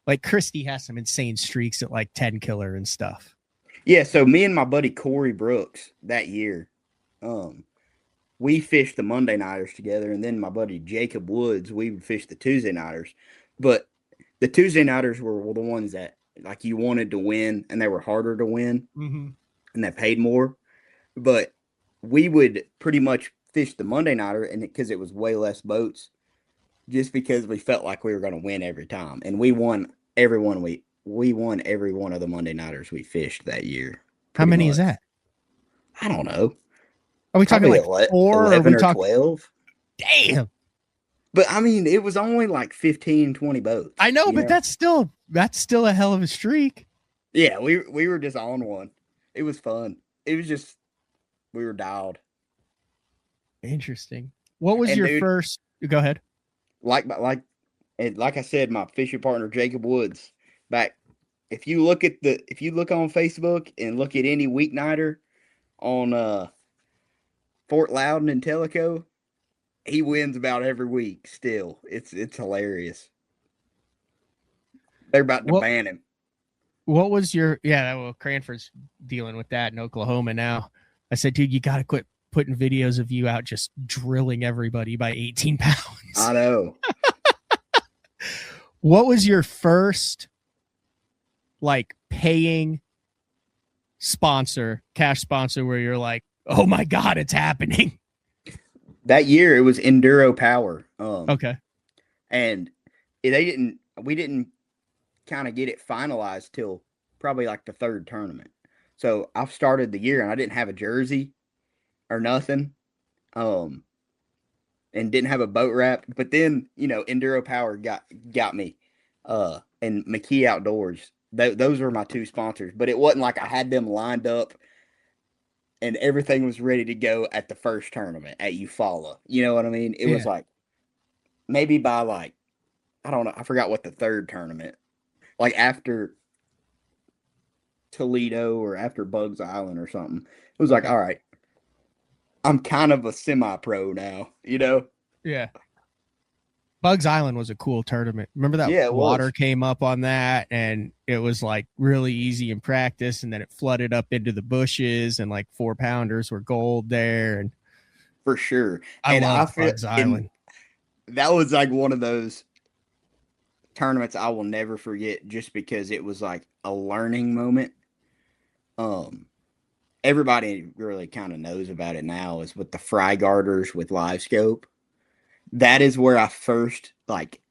A: like Christy has some insane streaks at like 10 killer and stuff.
C: Yeah, so me and my buddy Corey Brooks that year, we fished the Monday nighters together, and then my buddy Jacob Woods, we would fish the Tuesday nighters. But the Tuesday nighters were the ones that like you wanted to win, and they were harder to win,
A: Mm-hmm.
C: and they paid more. But we would pretty much fish the Monday nighter, and because it was way less boats, just because we felt like we were going to win every time, and we won every one. We won every one of the Monday nighters we fished that year.
A: How
C: pretty
A: many is
C: much.
A: that?
C: I don't know.
A: Are we talking
C: Probably
A: like 4 or are
C: 11
A: we
C: or
A: talking
C: 12.
A: damn?
C: But I mean, it was only like 15, 20 boats.
A: I know, but that's still a hell of a streak.
C: Yeah, we were just on one. It was fun. It was just we were dialed.
A: Interesting. What was
C: And
A: your
C: dude-
A: first? Go ahead.
C: Like I said, my fishing partner Jacob Woods. Back, if you look on Facebook and look at any weeknighter on Fort Loudon and Tellico, he wins about every week. Still, it's hilarious. They're about to
A: Well-
C: ban him.
A: What was your well, Cranford's dealing with that in Oklahoma now. I said, dude, you got to quit putting videos of you out just drilling everybody by 18 pounds.
C: I know.
A: What was your first like paying sponsor, cash sponsor where you're like, oh my God, it's happening?
C: That year it was Enduro Power.
A: Okay.
C: And we didn't kind of get it finalized till probably like the third tournament. So I started the year and I didn't have a jersey or nothing. And didn't have a boat wrap. But then, Enduro Power got me. And McKee Outdoors. Those were my 2 sponsors. But it wasn't like I had them lined up and everything was ready to go at the first tournament at Eufaula. You know what I mean? It was like maybe by like, I don't know, I forgot what the third tournament, like after Toledo or after Bugs Island or something. It was like, all right, I'm kind of a semi-pro now,
A: Yeah. Bugs Island was a cool tournament. Remember that
C: Yeah, it
A: water
C: was.
A: came up on that and it was like really easy in practice, and then it flooded up into the bushes and like 4-pounders were gold there. And
C: For sure.
A: I
C: And
A: love
C: feel-
A: Bugs Island.
C: That was like one of those tournaments I will never forget just because it was like a learning moment. everybody really kind of knows about it now is with the fry garters with live scope. That is where I first like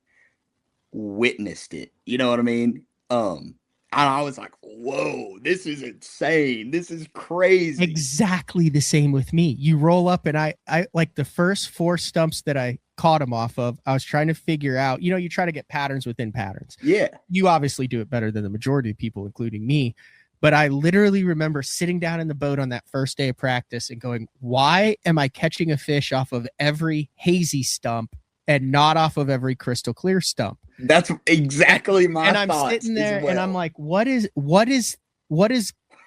C: witnessed it. You know what I mean? And I was like, whoa, this is insane. This is crazy.
A: Exactly the same with me. You roll up and I like the first 4 stumps that I caught him off of, I was trying to figure out, you try to get patterns within patterns.
C: Yeah.
A: You obviously do it better than the majority of people, including me. But I literally remember sitting down in the boat on that first day of practice and going, why am I catching a fish off of every hazy stump and not off of every crystal clear stump?
C: That's exactly my
A: and I'm
C: thoughts
A: sitting there
C: as well.
A: and I'm like, what is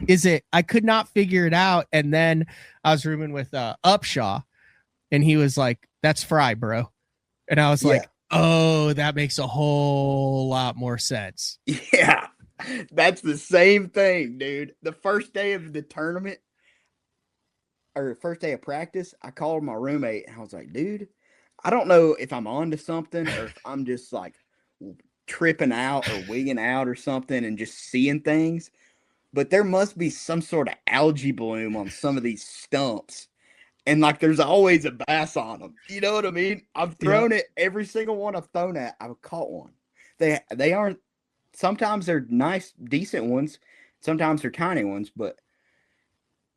A: it? I could not figure it out. And then I was rooming with Upshaw and he was like, that's fry, bro. And I was like, oh, that makes a whole lot more sense.
C: Yeah, that's the same thing, dude. The first day of the tournament or first day of practice, I called my roommate and I was like, dude, I don't know if I'm on to something or if I'm just like tripping out or wigging out or something and just seeing things, but there must be some sort of algae bloom on some of these stumps. And like, there's always a bass on them. You know what I mean? I've thrown it every single one I've thrown at. I've caught one. They aren't. Sometimes they're nice, decent ones. Sometimes they're tiny ones.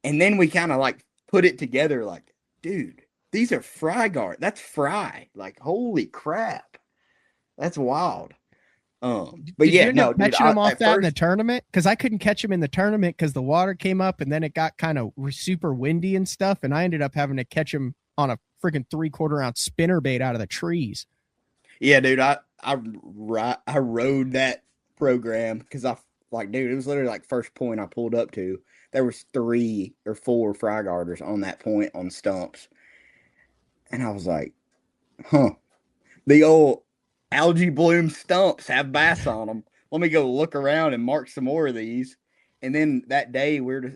C: And then we kind of like put it together. Like, dude, these are fry guard. That's fry. Like, holy crap, that's wild. But
A: Did
C: yeah,
A: you end up catching them off that in the tournament? Because I couldn't catch them in the tournament because the water came up and then it got kind of super windy and stuff, and I ended up having to catch them on a freaking 3/4 ounce spinner bait out of the trees.
C: Yeah, dude, I rode that program because dude, it was literally like first point I pulled up to. There was 3 or 4 fry garters on that point on stumps, and I was like, huh, the old algae bloom stumps have bass on them. Let me go look around and mark some more of these. And then that day we were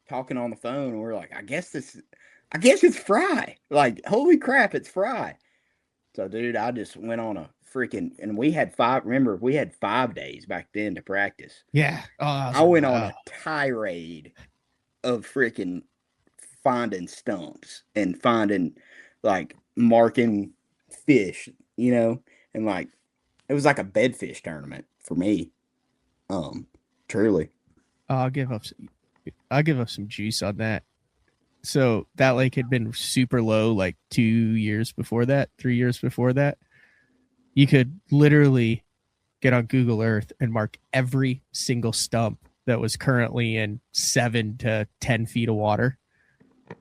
C: talking on the phone and we're like, I guess it's fry. Like, holy crap, it's fry. So dude, I just went on a freaking, and we had 5 days back then to practice.
A: Yeah.
C: I went on a tirade of freaking finding stumps and finding like marking fish, and like it was like a bedfish tournament for me. Truly.
A: I'll give up some juice on that. So that lake had been super low like 2 years before that, 3 years before that. You could literally get on Google Earth and mark every single stump that was currently in 7 to 10 feet of water.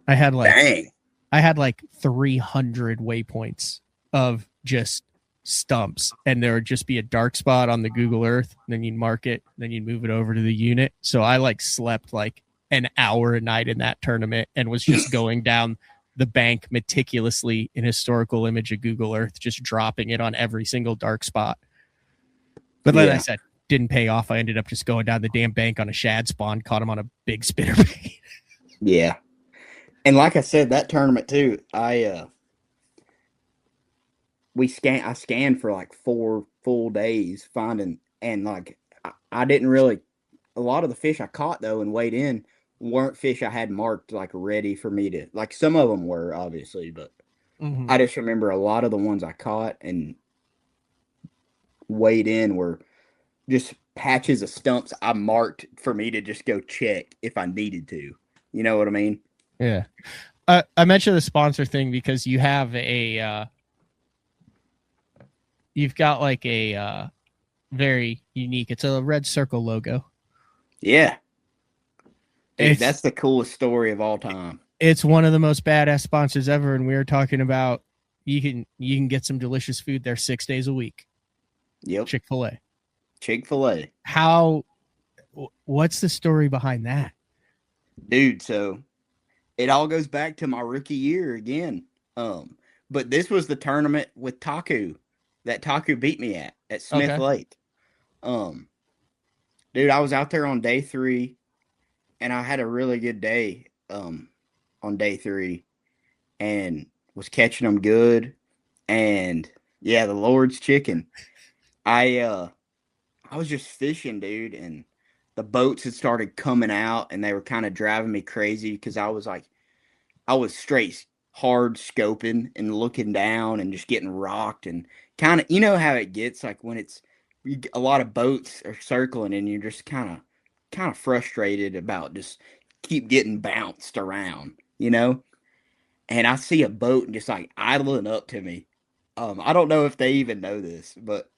A: I had like 300 waypoints of just stumps, and there would just be a dark spot on the Google Earth. Then you'd mark it, then you'd move it over to the unit. So I like slept like an hour a night in that tournament and was just going down the bank meticulously in historical image of Google Earth, just dropping it on every single dark spot. But like I said, didn't pay off. I ended up just going down the damn bank on a shad spawn, caught him on a big spinner bait.
C: Yeah. And like I said, that tournament too, I scanned for like 4 full days finding, and like I didn't really, a lot of the fish I caught though and weighed in weren't fish I had marked like ready for me to, like some of them were obviously, but I just remember a lot of the ones I caught and weighed in were just patches of stumps I marked for me to just go check if I needed to. You know what I mean?
A: Yeah. I mentioned the sponsor thing because you have you've got like a very unique, it's a red circle logo.
C: Yeah. Dude, that's the coolest story of all time.
A: It's one of the most badass sponsors ever, and we were talking about you can get some delicious food there 6 days a week.
C: Yep.
A: Chick-fil-A.
C: Chick-fil-A.
A: What's the story behind that?
C: Dude, so it all goes back to my rookie year again. But this was the tournament with Taku that Taku beat me at Smith Lake. Dude, I was out there on day 3 and I had a really good day on day 3 and was catching them good. And yeah, the Lord's chicken. I was just fishing, dude, and the boats had started coming out and they were kind of driving me crazy because I was straight hard scoping and looking down and just getting rocked and kind of, you know how it gets like when a lot of boats are circling and you're just kind of frustrated about just keep getting bounced around, you know? And I see a boat and just like idling up to me. I don't know if they even know this, but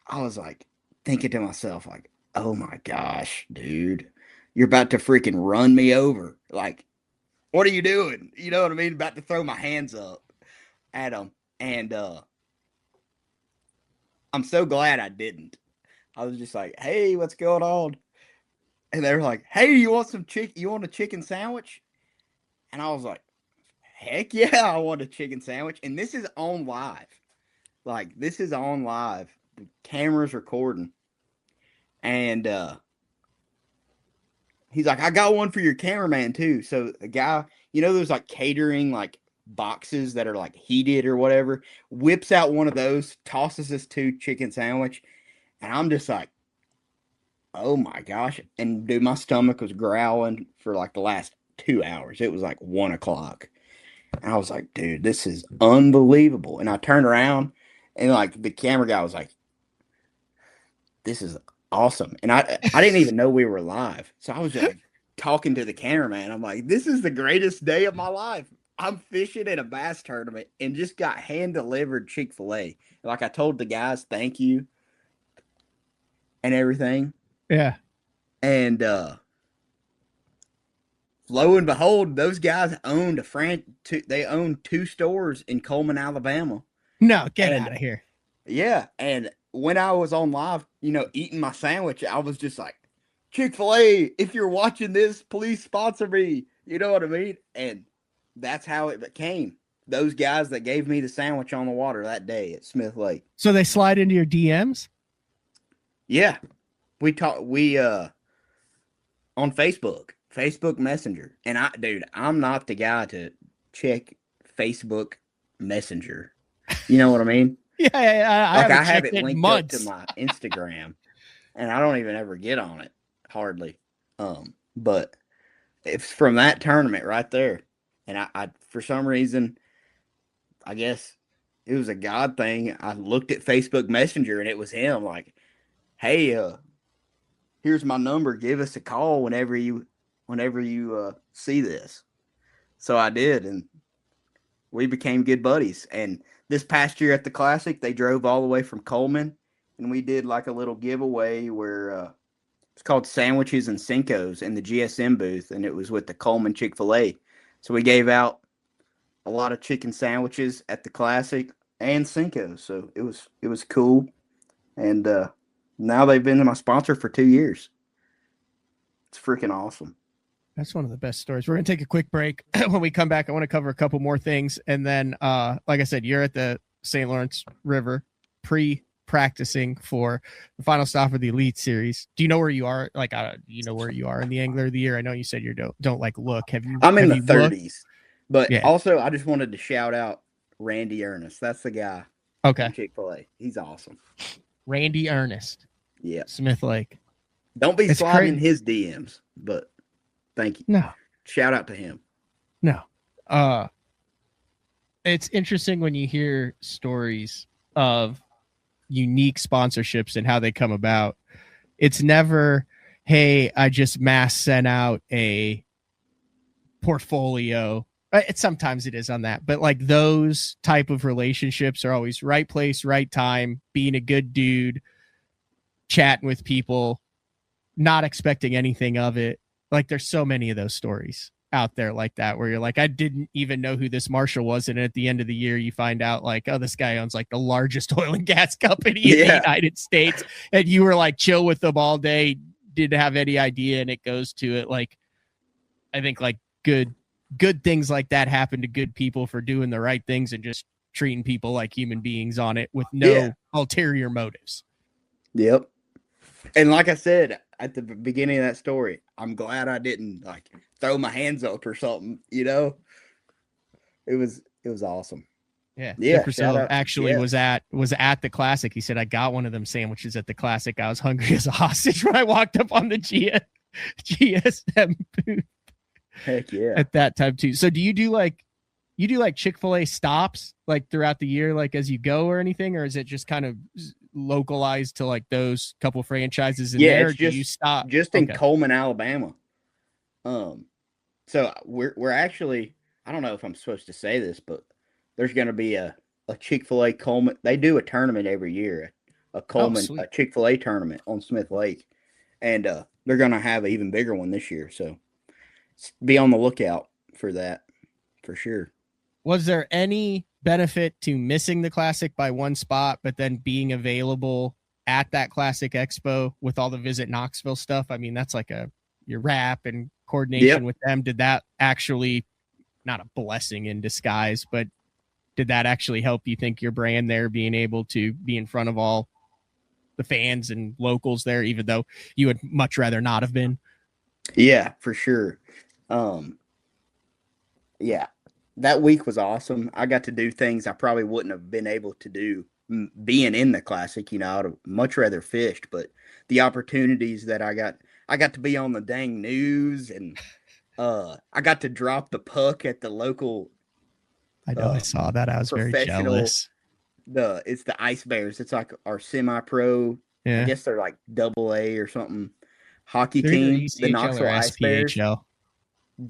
C: I was like thinking to myself, like, oh my gosh, dude, you're about to freaking run me over. Like, what are you doing? You know what I mean? About to throw my hands up at them. And I'm so glad I didn't. I was just like, hey, what's going on? And they were like, hey, you want some you want a chicken sandwich? And I was like, heck yeah, I want a chicken sandwich. And this is on live. Like, this is on live. The camera's recording. And he's like, I got one for your cameraman too. So the guy, you know, there's like catering like boxes that are like heated or whatever, whips out one of those, tosses us two chicken sandwich. And I'm just like, oh my gosh. And dude, my stomach was growling for like the last 2 hours. It was like 1 o'clock. And I was like, dude, this is unbelievable. And I turned around and like the camera guy was like, this is awesome. And I didn't even know we were live. So I was just like talking to the cameraman. I'm like, this is the greatest day of my life. I'm fishing in a bass tournament and just got hand delivered Chick-fil-A. Like I told the guys, thank you and everything.
A: Yeah.
C: And lo and behold, those guys owned they owned 2 stores in Coleman, Alabama.
A: No, get out of here.
C: Yeah, and when I was on live, you know, eating my sandwich, I was just like, Chick-fil-A, if you're watching this, please sponsor me. You know what I mean? And that's how it became. Those guys that gave me the sandwich on the water that day at Smith Lake.
A: So they slide into your DMs?
C: Yeah. We on Facebook Messenger. And I'm not the guy to check Facebook Messenger. You know what I mean?
A: Yeah,
C: I have it linked
A: months.
C: up to my Instagram, and I don't even ever get on it, hardly. But it's from that tournament right there, and I for some reason, I guess it was a God thing. I looked at Facebook Messenger, and it was him. Like, hey, here's my number. Give us a call whenever you see this. So I did, and we became good buddies. And this past year at the Classic, they drove all the way from Coleman, and we did like a little giveaway where it's called Sandwiches and Cinco's in the GSM booth, and it was with the Coleman Chick-fil-A. So we gave out a lot of chicken sandwiches at the Classic and Cinco's. So it was cool, and now they've been my sponsor for 2 years. It's freaking awesome.
A: That's one of the best stories. We're going to take a quick break. When we come back, I want to cover a couple more things. And then, like I said, you're at the St. Lawrence River practicing for the final stop of the Elite Series. Do you know where you are? Like, you know where you are in the Angler of the Year? I know you said you don't like look. Have you?
C: I'm in
A: the
C: 30s. But
A: yeah.
C: Also, I just wanted to shout out Randy Ernest. That's the guy.
A: Okay.
C: Chick-fil-A. He's awesome.
A: Randy Ernest.
C: Yeah.
A: Smith Lake.
C: Don't be sliding in his DMs, but thank you.
A: No.
C: Shout out to him.
A: No. It's interesting when you hear stories of unique sponsorships and how they come about. It's never, hey, I just mass sent out a portfolio. Sometimes it is on that, but like those type of relationships are always right place, right time, being a good dude, chatting with people, not expecting anything of it. Like there's so many of those stories out there like that, where you're like, I didn't even know who this Marshall was. And at the end of the year, you find out like, oh, this guy owns like the largest oil and gas company in the United States. And you were like chill with them all day, didn't have any idea. And it goes to it. Like, I think like good things like that happen to good people for doing the right things and just treating people like human beings on it with no ulterior motives.
C: Yep. And like I said at the beginning of that story, I'm glad I didn't like throw my hands up or something, you know. It was awesome.
A: Yeah,
C: Yeah,
A: Chip
C: shout
A: Priscilla
C: out.
A: actually
C: Yeah.
A: was at the Classic. He said, I got one of them sandwiches at the Classic. I was hungry as a hostage when I walked up on the GSM booth
C: Heck yeah.
A: at that time too. So do you do like Chick-fil-A stops like throughout the year, like as you go or anything, or is it just kind of localized to like those couple franchises in
C: Yeah,
A: there?
C: it's
A: Do you stop
C: just in
A: Okay.
C: Coleman, Alabama. So we're actually, I don't know if I'm supposed to say this, but there's going to be a Chick-fil-A Coleman. They do a tournament every year, a Coleman
A: sweet.
C: a Chick-fil-A tournament on Smith Lake, and they're going to have an even bigger one this year. So be on the lookout for that for sure.
A: Was there any benefit to missing the Classic by one spot, but then being available at that Classic Expo with all the Visit Knoxville stuff? I mean, that's like your rap and coordination with them. Did that actually, not a blessing in disguise, but did that actually help you think your brand there, being able to be in front of all the fans and locals there, even though you would much rather not have been?
C: Yeah, for sure. Yeah, that week was awesome. I got to do things I probably wouldn't have been able to do being in the Classic. You know, I'd have much rather fished, but the opportunities that I got to be on the dang news, and I got to drop the puck at the local.
A: I know, I saw that. I was very jealous.
C: It's the Ice Bears. It's like our semi-pro.
A: Yeah.
C: I guess they're like AA or something. Hockey
A: They're either
C: team, the
A: ECHL
C: Knoxville
A: or
C: Ice Bears.
A: SPHL.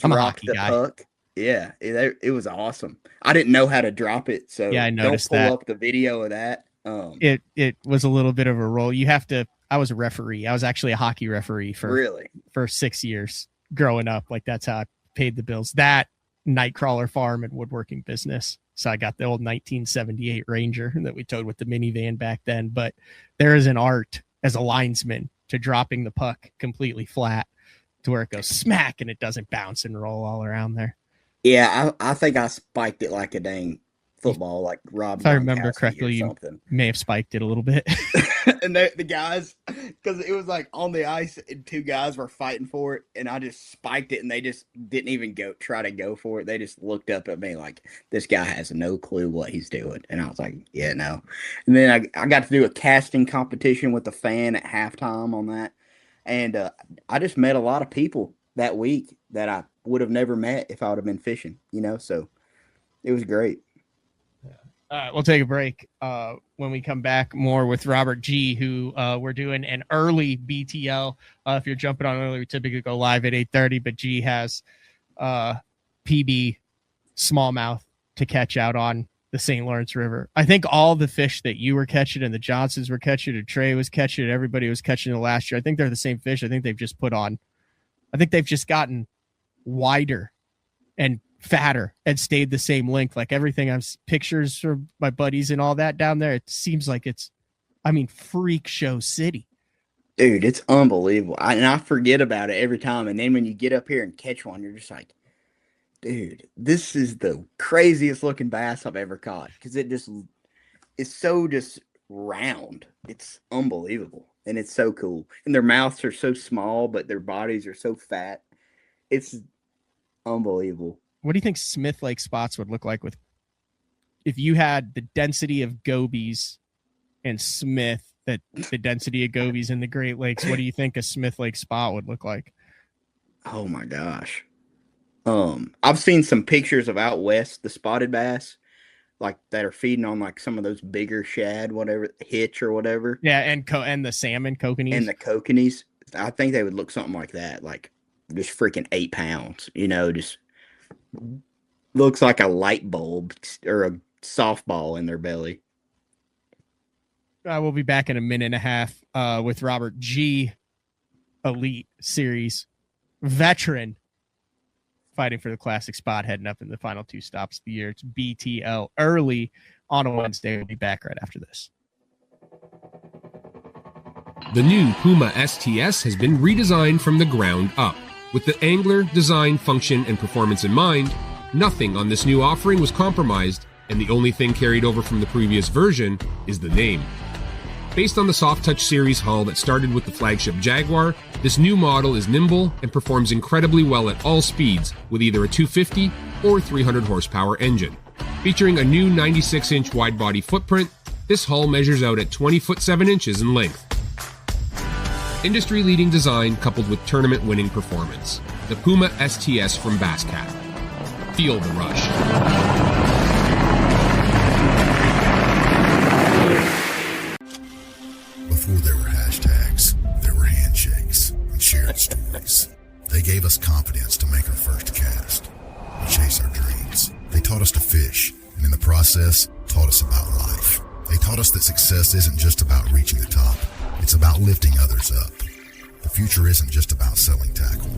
A: I'm a
C: Dropped
A: hockey
C: the
A: guy.
C: puck. Yeah, it was awesome. I didn't know how to drop it, so
A: Yeah, I noticed
C: don't pull
A: that.
C: up the video of that.
A: It was a little bit of a role. You have to. I was a referee. I was actually a hockey referee
C: Really?
A: for 6 years growing up. Like, that's how I paid the bills. That Nightcrawler farm and woodworking business. So I got the old 1978 Ranger that we towed with the minivan back then. But there is an art as a linesman to dropping the puck completely flat to where it goes smack and it doesn't bounce and roll all around there.
C: Yeah, I think I spiked it like a dang football, like Rob.
A: If I remember
C: Gronkowski
A: correctly,
C: or
A: you
C: something.
A: may have spiked it a little bit.
C: And the guys, because it was like on the ice, and two guys were fighting for it, and I just spiked it, and they just didn't even try to go for it. They just looked up at me like, this guy has no clue what he's doing, and I was like, yeah, no. And then I got to do a casting competition with the fan at halftime on that, and I just met a lot of people that week that I would have never met if I would have been fishing, you know. So it was great.
A: All right, we'll take a break. When we come back, more with Robert G, who we're doing an early BTL. If you're jumping on early, we typically go live at 8:30, but G has PB smallmouth to catch out on the St. Lawrence River. I think all the fish that you were catching and the Johnsons were catching and Trey was catching and everybody was catching the last year, I think they're the same fish. I think they've just gotten wider and fatter and stayed the same length. Like everything, I've pictures from my buddies and all that down there. It seems like freak show city.
C: Dude, it's unbelievable. I forget about it every time. And then when you get up here and catch one, you're just like, dude, this is the craziest looking bass I've ever caught. Because it's so just round. It's unbelievable. And it's so cool. And their mouths are so small, but their bodies are so fat. It's unbelievable.
A: What do you think Smith Lake spots would look like if you had the density of gobies and Smith, the density of gobies in the Great Lakes? What do you think a Smith Lake spot would look like?
C: Oh my gosh. I've seen some pictures of out west, the spotted bass, like that are feeding on like some of those bigger shad, whatever, hitch or whatever.
A: Yeah, and the salmon kokanee.
C: And the kokanees. I think they would look something like that, like just freaking 8 pounds, you know, just looks like a light bulb or a softball in their belly.
A: We'll be back in a minute and a half with Robert G, Elite Series veteran, fighting for the classic spot, heading up in the final two stops of the year. It's BTL early on a Wednesday. We'll be back right after this.
D: The new Puma STS has been redesigned from the ground up. With the angler, design, function, and performance in mind, nothing on this new offering was compromised, and the only thing carried over from the previous version is the name. Based on the Soft Touch series hull that started with the flagship Jaguar, this new model is nimble and performs incredibly well at all speeds with either a 250 or 300 horsepower engine. Featuring a new 96-inch wide body footprint, this hull measures out at 20 foot 7 inches in length. Industry-leading design coupled with tournament-winning performance. The Puma STS from Basscat. Feel the rush.
E: Before there were hashtags, there were handshakes and shared stories. They gave us confidence to make our first cast, and chase our dreams. They taught us to fish, and in the process, taught us about life. They taught us that success isn't just about reaching the top. It's about lifting others up. The future isn't just about selling tackle.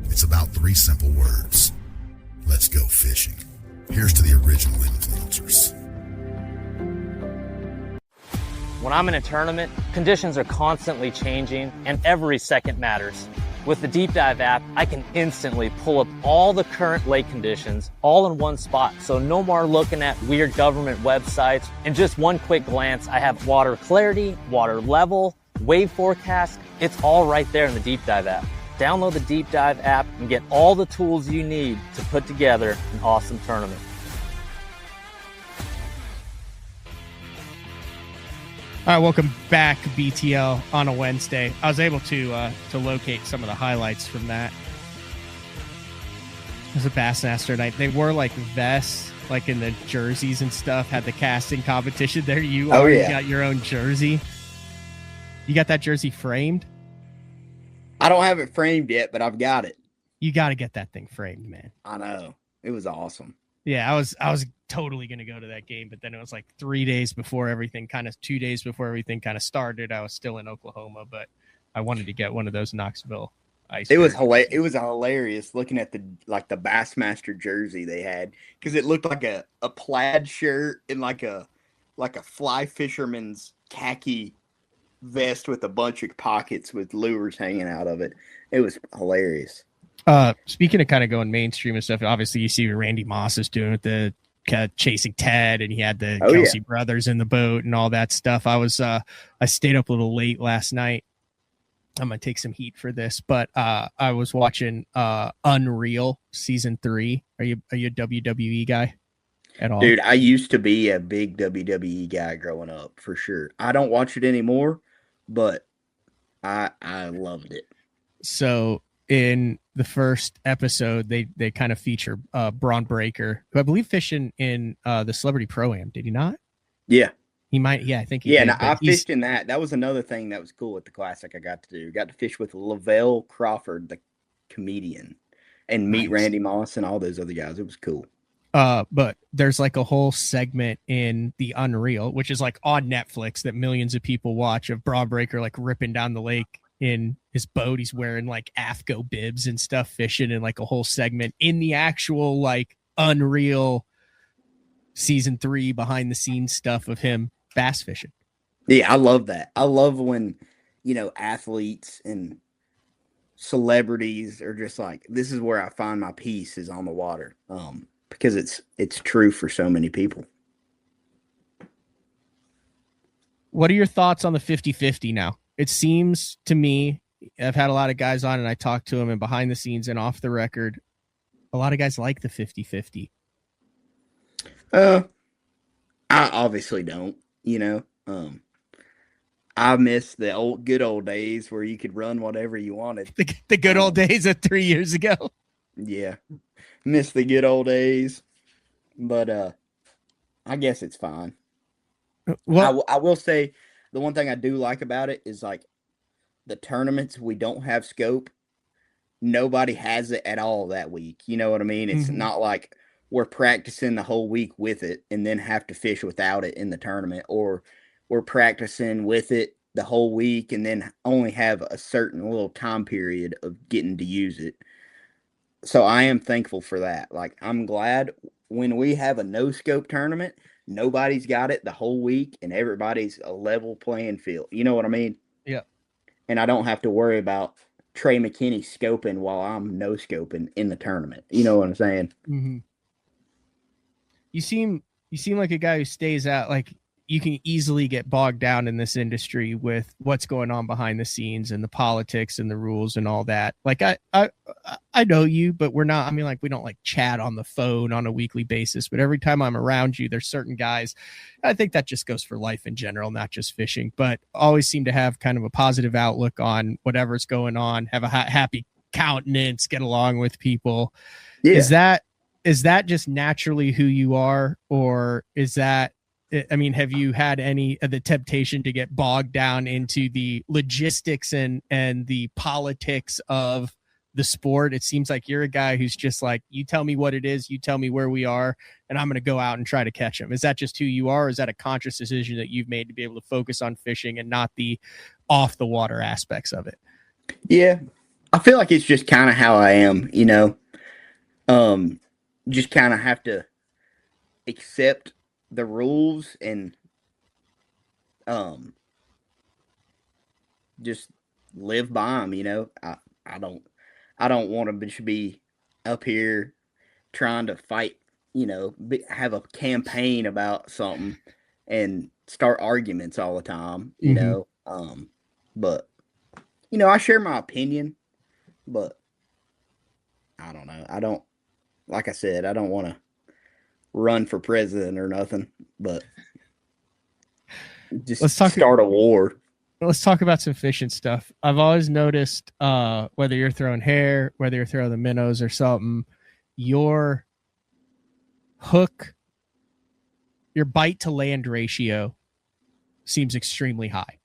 E: It's about 3 simple words. Let's go fishing. Here's to the original influencers.
F: When I'm in a tournament, conditions are constantly changing and every second matters. With the Deep Dive app, I can instantly pull up all the current lake conditions all in one spot. So no more looking at weird government websites. In just one quick glance, I have water clarity, water level, wave forecast. It's all right there in the Deep Dive app. Download the Deep Dive app and get all the tools you need to put together an awesome tournament.
A: All right, welcome back, BTL, on a Wednesday. I was able to locate some of the highlights from that. It was a Bassmaster night. They wore like vests, like in the jerseys and stuff. Had the casting competition. There you are. You got your own jersey. You got that jersey framed?
C: I don't have it framed yet, but I've got it.
A: You got to get that thing framed, man.
C: I know. It was awesome.
A: Yeah, I was totally going to go to that game, but then it was like 3 days before everything 2 days before everything kind of started. I was still in Oklahoma, but I wanted to get one of those Knoxville ice.
C: It was hilarious. It was hilarious looking at the Bassmaster jersey they had, because it looked like a plaid shirt and like a fly fisherman's khaki vest with a bunch of pockets with lures hanging out of it. It was hilarious.
A: Speaking of kind of going mainstream and stuff, obviously you see what Randy Moss is doing with the chasing Ted, and he had the Kelsey brothers in the boat and all that stuff. I stayed up a little late last night. I'm gonna take some heat for this, but I was watching Unreal season 3. Are you a WWE guy at all?
C: Dude, I used to be a big WWE guy growing up, for sure. I don't watch it anymore, but I loved it.
A: So in the first episode, they kind of feature Braun Breaker, who I believe fished in the Celebrity Pro-Am. Did he not?
C: Yeah.
A: He might. Yeah, I think he
C: did.
A: Yeah,
C: I fished in that. That was another thing that was cool at the Classic I got to do. Got to fish with Lavelle Crawford, the comedian, and meet Randy Moss and all those other guys. It was cool.
A: But there's like a whole segment in the Unreal, which is like on Netflix, that millions of people watch, of Braun Breaker like ripping down the lake in his boat. He's wearing like AFCO bibs and stuff, fishing, and like a whole segment in the actual like Unreal season 3 behind the scenes stuff of him bass fishing.
C: Yeah, I love that. I love when, athletes and celebrities are just like, this is where I find my peace, is on the water. Because it's true for so many people.
A: What are your thoughts on the 50-50 now? It seems to me, I've had a lot of guys on and I talked to them, and behind the scenes and off the record, a lot of guys like the 50-50.
C: I obviously don't, I miss the good old days where you could run whatever you wanted.
A: The good old days of 3 years ago.
C: Yeah. Miss the good old days. But I guess it's fine. Well, I will say the one thing I do like about it is like the tournaments, we don't have scope. Nobody has it at all that week. You know what I mean? It's not like we're practicing the whole week with it and then have to fish without it in the tournament, or we're practicing with it the whole week and then only have a certain little time period of getting to use it. So I am thankful for that. Like, I'm glad when we have a no scope tournament, nobody's got it the whole week and everybody's a level playing field. You know what I mean?
A: Yeah. And
C: I don't have to worry about Trey McKinney scoping while I'm no scoping in the tournament. You know what I'm saying?
A: Mm-hmm. You seem like a guy who stays out. Like, you can easily get bogged down in this industry with what's going on behind the scenes and the politics and the rules and all that. Like I know you, but we're not, I mean, like we don't like chat on the phone on a weekly basis, but every time I'm around you, there's certain guys, I think that just goes for life in general, not just fishing, but always seem to have kind of a positive outlook on whatever's going on, have a happy countenance, get along with people.
C: Yeah.
A: Is that just naturally who you are, or is that, I mean, have you had any of the temptation to get bogged down into the logistics and the politics of the sport? It seems like you're a guy who's just like, you tell me what it is, you tell me where we are, and I'm going to go out and try to catch them. Is that just who you are? Or is that a conscious decision that you've made to be able to focus on fishing and not the off the water aspects of it?
C: Yeah. I feel like it's just kind of how I am, you know. Just kind of have to accept the rules and just live by them, you know. I don't want to just be up here trying to fight, you know, have a campaign about something and start arguments all the time, you know. But you know, I share my opinion, but I don't know. Like I said, I don't want to run for president or nothing, but just start a war.
A: Let's talk about some fishing stuff. I've always noticed, whether you're throwing hair, whether you're throwing the minnows or something, your hook, your bite to land ratio seems extremely high.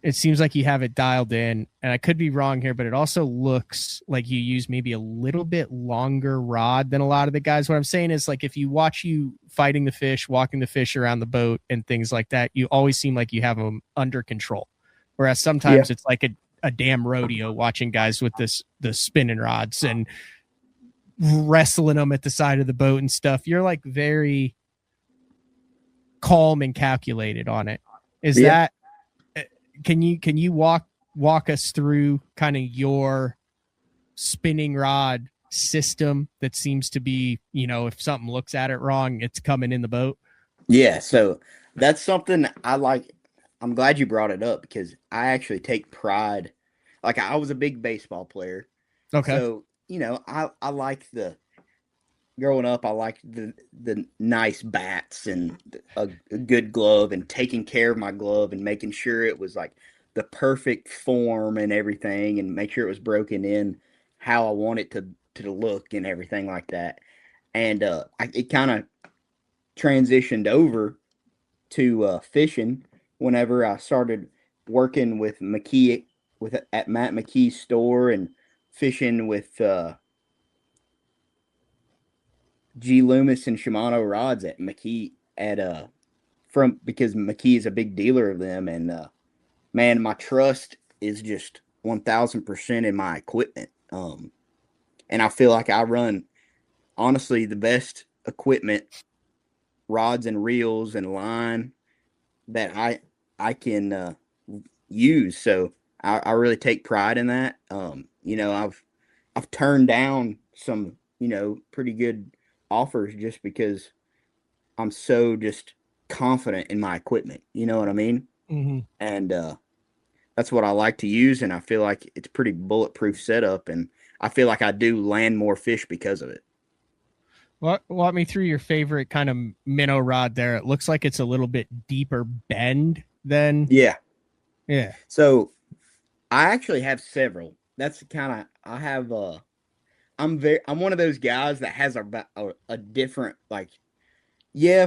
A: It seems like you have it dialed in, and I could be wrong here, but it also looks like you use maybe a little bit longer rod than a lot of the guys. What I'm saying is, like, if you watch you fighting the fish, walking the fish around the boat and things like that, you always seem like you have them under control. Whereas sometimes it's like a damn rodeo watching guys with the spinning rods and wrestling them at the side of the boat and stuff. You're like very calm and calculated on it. Is that, can you walk us through kind of your spinning rod system that seems to be, you know, if something looks at it wrong, it's coming in the boat?
C: Yeah, so that's something I like. I'm glad you brought it up because I actually take pride. Like, I was a big baseball player.
A: Okay.
C: So, you know, I like growing up, I liked the nice bats and a good glove and taking care of my glove and making sure it was like the perfect form and everything and make sure it was broken in how I want it to look and everything like that. And it kind of transitioned over to fishing whenever I started working with McKee at Matt McKee's store and fishing with G Loomis and Shimano rods at McKee because McKee is a big dealer of them, and man, my trust is just 1000% in my equipment. And I feel like I run honestly the best equipment, rods and reels and line that I can use. So I really take pride in that. You know, I've turned down some, you know, pretty good offers just because I'm so just confident in my equipment. You know what I mean?
A: Mm-hmm.
C: And that's what I like to use, and I feel like it's pretty bulletproof setup, and I feel like I do land more fish because of it.
A: Walk me through your favorite kind of minnow rod there. It looks like it's a little bit deeper bend than.
C: Yeah.
A: So
C: I actually have several. That's kind of, I have I'm one of those guys that has a different, like,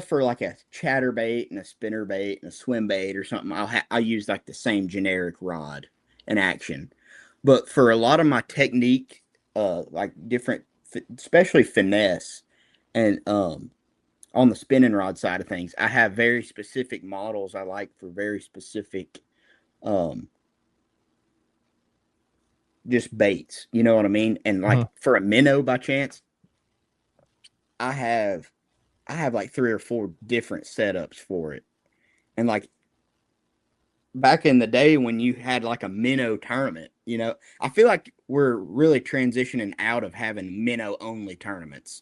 C: for like a chatterbait and a spinnerbait and a swim bait or something, I'll use like the same generic rod and action. But for a lot of my technique, like different, especially finesse and on the spinning rod side of things, I have very specific models I like for very specific just baits, you know what I mean? And like for a minnow by chance, I have like 3 or 4 different setups for it. And like back in the day when you had like a minnow tournament, you know, I feel like we're really transitioning out of having minnow only tournaments.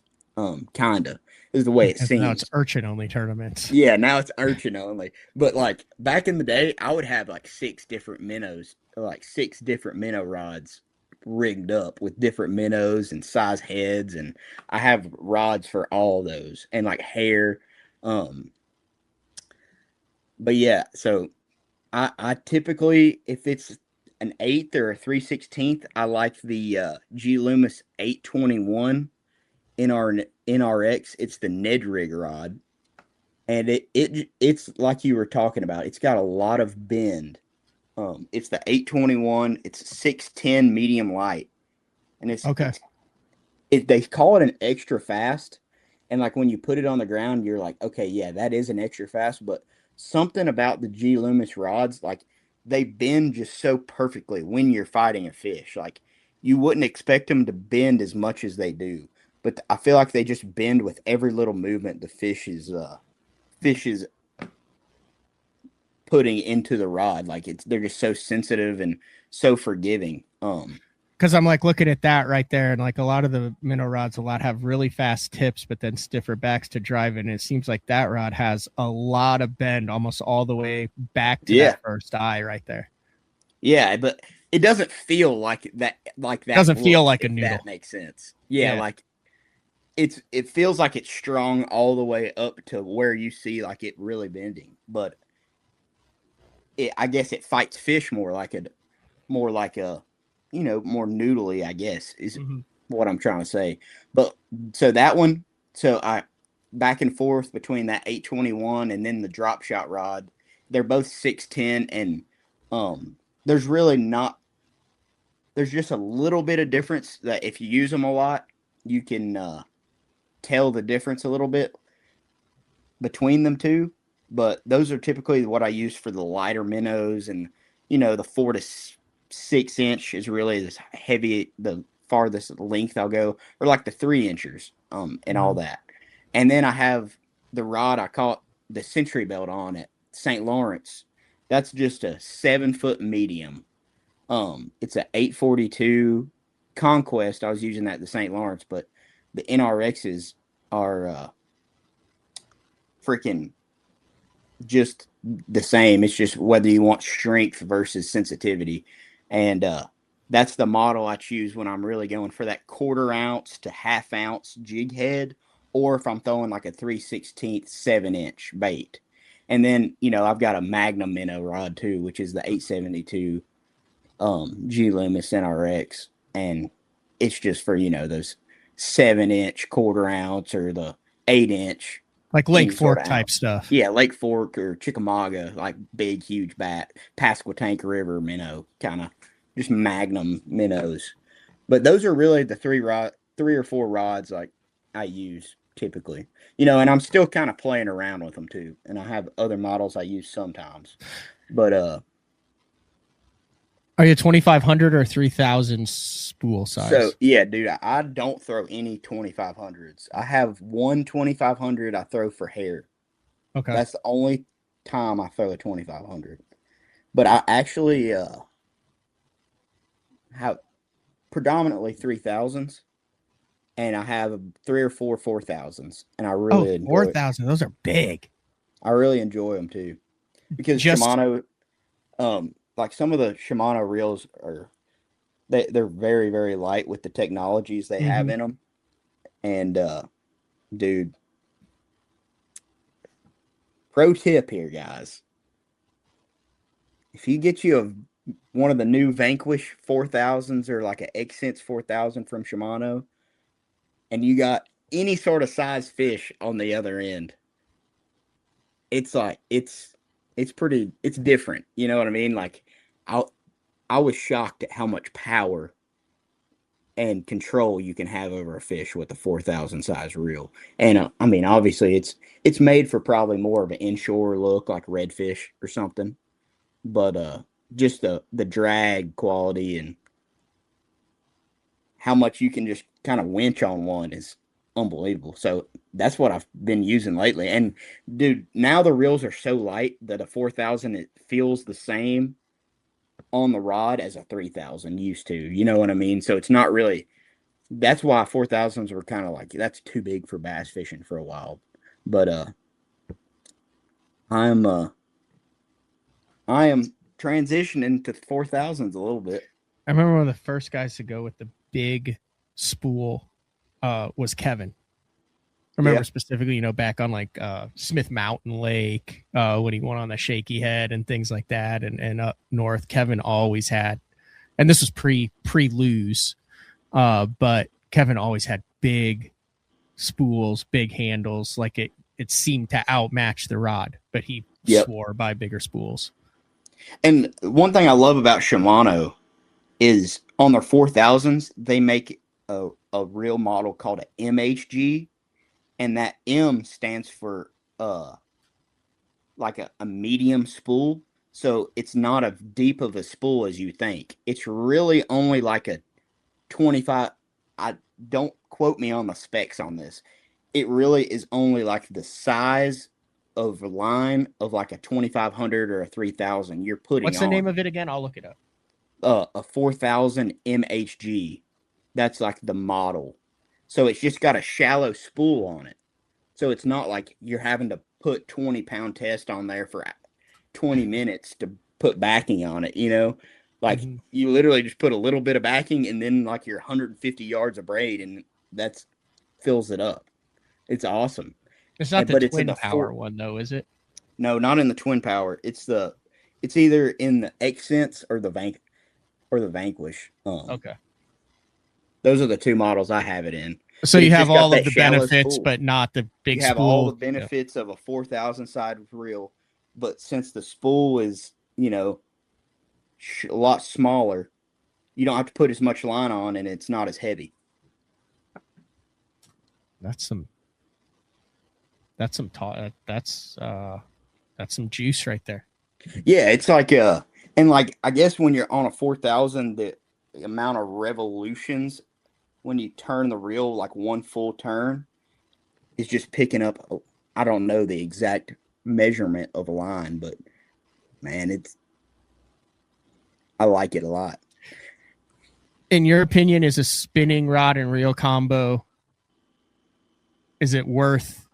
C: Kinda is the way it
A: And now
C: seems.
A: it's urchin only tournaments.
C: Yeah, now it's urchin only. But like back in the day, I would have like 6 different rods rigged up with different minnows and size heads, and I have rods for all those and like hair. But yeah, so I typically, if it's an eighth or a 3/16, I like the G Loomis 821 NRX. It's the Ned rig rod, and it's like you were talking about. It's got a lot of bend. It's the 821. It's 610 medium light, and
A: Okay.
C: they call it an extra fast, and like when you put it on the ground, you're like, okay, yeah, that is an extra fast. But something about the G Loomis rods, like they bend just so perfectly when you're fighting a fish. Like you wouldn't expect them to bend as much as they do, but I feel like they just bend with every little movement the fish is putting into the rod. Like they're just so sensitive and so forgiving.
A: Because I'm like looking at that right there, and like a lot of the minnow rods, a lot have really fast tips, but then stiffer backs to drive in. It seems like that rod has a lot of bend, almost all the way back to that first eye right there.
C: Yeah, but it doesn't feel like that. Like that
A: Doesn't feel like a
C: if
A: noodle.
C: That makes sense. Yeah, like it feels like it's strong all the way up to where you see like it really bending, but I guess it fights fish more like a more noodly, I guess, is what I'm trying to say. But so that one, so I back and forth between that 821 and then the drop shot rod. They're both 610, and there's just a little bit of difference that if you use them a lot, you can tell the difference a little bit between them two. But those are typically what I use for the lighter minnows, and the 4 to 6 inch is really this heavy, the farthest length I'll go, or like the 3 inchers, and all that. And then I have the rod, I call it the Century Belt on it, St. Lawrence. That's just a 7-foot medium. It's a 842 Conquest. I was using that the St. Lawrence, but the NRXs are freaking just the same. It's just whether you want strength versus sensitivity. And that's the model I choose when I'm really going for that 1/4 ounce to 1/2 ounce jig head, or if I'm throwing like a 3/16 7-inch bait. And then, I've got a Magnum minnow rod too, which is the 872 G Loomis NRX. And it's just for, those 7-inch 1/4 ounce or the 8-inch.
A: Like Lake Fork type stuff.
C: Yeah, Lake Fork or Chickamauga, like big, huge Pasquotank River minnow, kind of just Magnum minnows. But those are really the 3 or 4 rods like I use typically. And I'm still kind of playing around with them too. And I have other models I use sometimes. But
A: are you 2,500 or 3,000 spool size?
C: So yeah, dude, I don't throw any 2,500s. I have one 2,500 I throw for hair.
A: Okay,
C: that's the only time I throw a 2,500. But I actually have predominantly 3,000s, and I have 3 or 4 4,000s, and I really enjoy
A: 4,000. Those are big.
C: I really enjoy them too, because Shimano, like some of the Shimano reels they're very, very light with the technologies they have in them. And dude, pro tip here, guys. If you get you one of the new Vanquish 4000s or like an Xsense 4000 from Shimano, and you got any sort of size fish on the other end, it's like it's different. You know what I mean? Like I was shocked at how much power and control you can have over a fish with a 4,000 size reel. And I mean, obviously it's made for probably more of an inshore look, like redfish or something. But just the drag quality and how much you can just kind of winch on one is unbelievable. So that's what I've been using lately. And dude, now the reels are so light that a 4,000, it feels the same on the rod as a 3,000 used to. You know what I mean? So it's not really That's why 4,000s were kind of like, that's too big for bass fishing for a while. But I'm I am transitioning to 4,000s a little bit.
A: I remember one of the first guys to go with the big spool was Kevin. I remember specifically, you know, back on like Smith Mountain Lake when he went on the Shaky Head and things like that, and up north, Kevin always had, and this was pre lose, but Kevin always had big spools, big handles, like it seemed to outmatch the rod, but he swore by bigger spools.
C: And one thing I love about Shimano is on their 4,000s, they make a real model called an MHG, and that M stands for like a medium spool. So it's not as deep of a spool as you think. It's really only like a 25. I don't quote me on the specs on this. It really is only like the size of a line of like a 2,500 or a 3,000. You're putting.
A: What's the name of it again? I'll look it up.
C: A 4,000 MHG. That's like the model. So it's just got a shallow spool on it. So it's not like you're having to put 20-pound test on there for 20 minutes to put backing on it, you know? Like you literally just put a little bit of backing and then like your 150 yards of braid, and that's fills it up. It's awesome.
A: It's not the twin power one though, is it?
C: No, not in the twin power. It's either in the Accents or the Vanquish.
A: Okay.
C: Those are the two models I have it in.
A: So you have all of the benefits, spool, but not the big spool. You have
C: all the benefits of a 4,000 side reel, but since the spool is, you know, a lot smaller, you don't have to put as much line on, and it's not as heavy. That's some
A: juice right there.
C: Yeah, it's like and like I guess when you're on a 4,000, the amount of revolutions when you turn the reel, like one full turn, is just picking up. I don't know the exact measurement of a line, but man, I like it a lot.
A: In your opinion, is a spinning rod and reel combo, is it worth